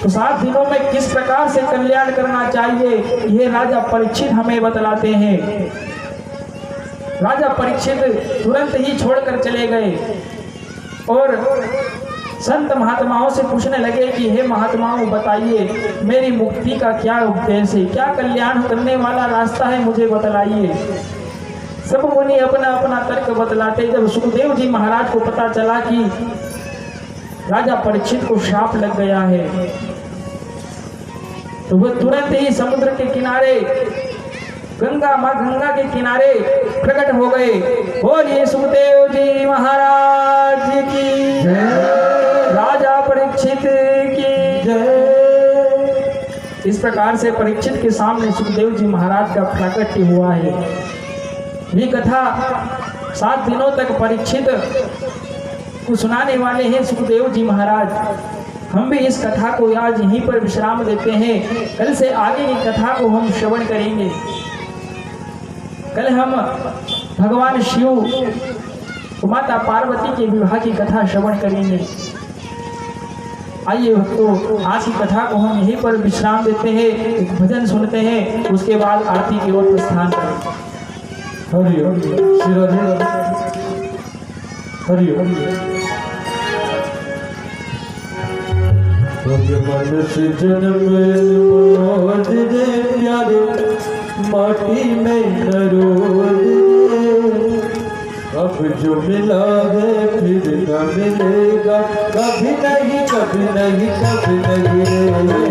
तो 7 दिनों में किस प्रकार से कल्याण करना चाहिए, ये राजा परीक्षित हमें बतलाते हैं। राजा परीक्षित तुरंत ही छोड़कर चले गए और संत महात्माओं से पूछने लगे कि हे महात्माओं, बताइए मेरी मुक्ति का क्या उपदेश है, क्या कल्याण करने वाला रास्ता है, मुझे बतलाइए। सब मुनि अपना अपना तर्क बतलाते। जब सुखदेव जी महाराज को पता चला कि राजा परीक्षित को श्राप लग गया है, तो वह तुरंत ही समुद्र के किनारे, गंगा के किनारे प्रकट हो गए। बोलिए सुखदेव जी महाराज की जय, राजा परीक्षित की जय। इस प्रकार से परीक्षित के सामने सुखदेव जी महाराज का प्राकट्य हुआ है। ये कथा 7 दिनों तक परीक्षित को सुनाने वाले हैं सुखदेव जी महाराज। हम भी इस कथा को आज यहीं पर विश्राम देते हैं। कल से आगे की कथा को हम श्रवण करेंगे। कल हम भगवान शिव माता पार्वती के विवाह की कथा श्रवण करेंगे। आइए तो आज की कथा को हम यहीं पर विश्राम देते हैं, एक भजन सुनते हैं, उसके बाद आरती की ओर प्रस्थान करेंगे। हरि ओम श्री राधे हरि ओम। भगवान से जन्म मनोज रे प्यारे, माटी में नरोज रे। अब जो मिला है फिर न मिलेगा, कभी नहीं कभी नहीं कभी नहीं रे।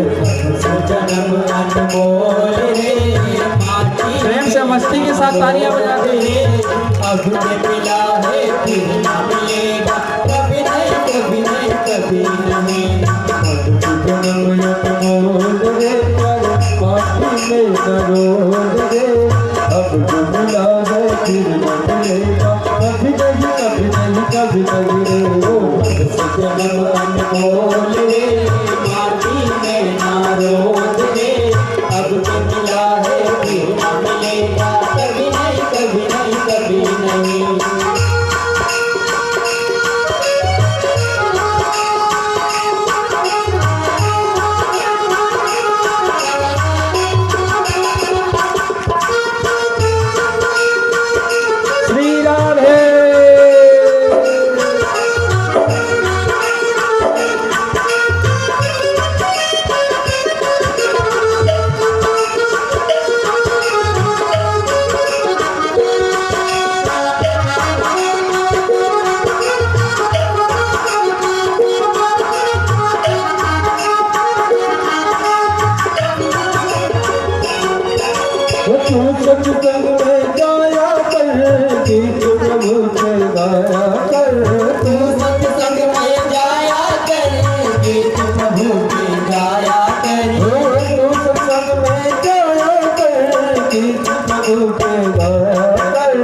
जन्म अनमोल रे, प्रेम से मस्ती के साथ तालियां बजा दे। अब जो मिला है फिर न मिलेगा, कभी नहीं कभी नहीं कभी नहीं। जन्म अनमोल रे प्यारे, माटी में नरोज रे। अब जो मिला है फिर न मिलेगा, कभी नहीं कभी नहीं कभी नहीं रे। ओ जन्म अनमोल रे, माटी में नरोज रे। अब जो मिला है फिर न मिलेगा, कभी नहीं कभी नहीं कभी नहीं। सत्संग में जाया कर, गीत प्रभु के गाया कर। तू सत्संग में जाया कर, गीत प्रभु के गाया कर। तू सत्संग में जाया कर, गीत प्रभु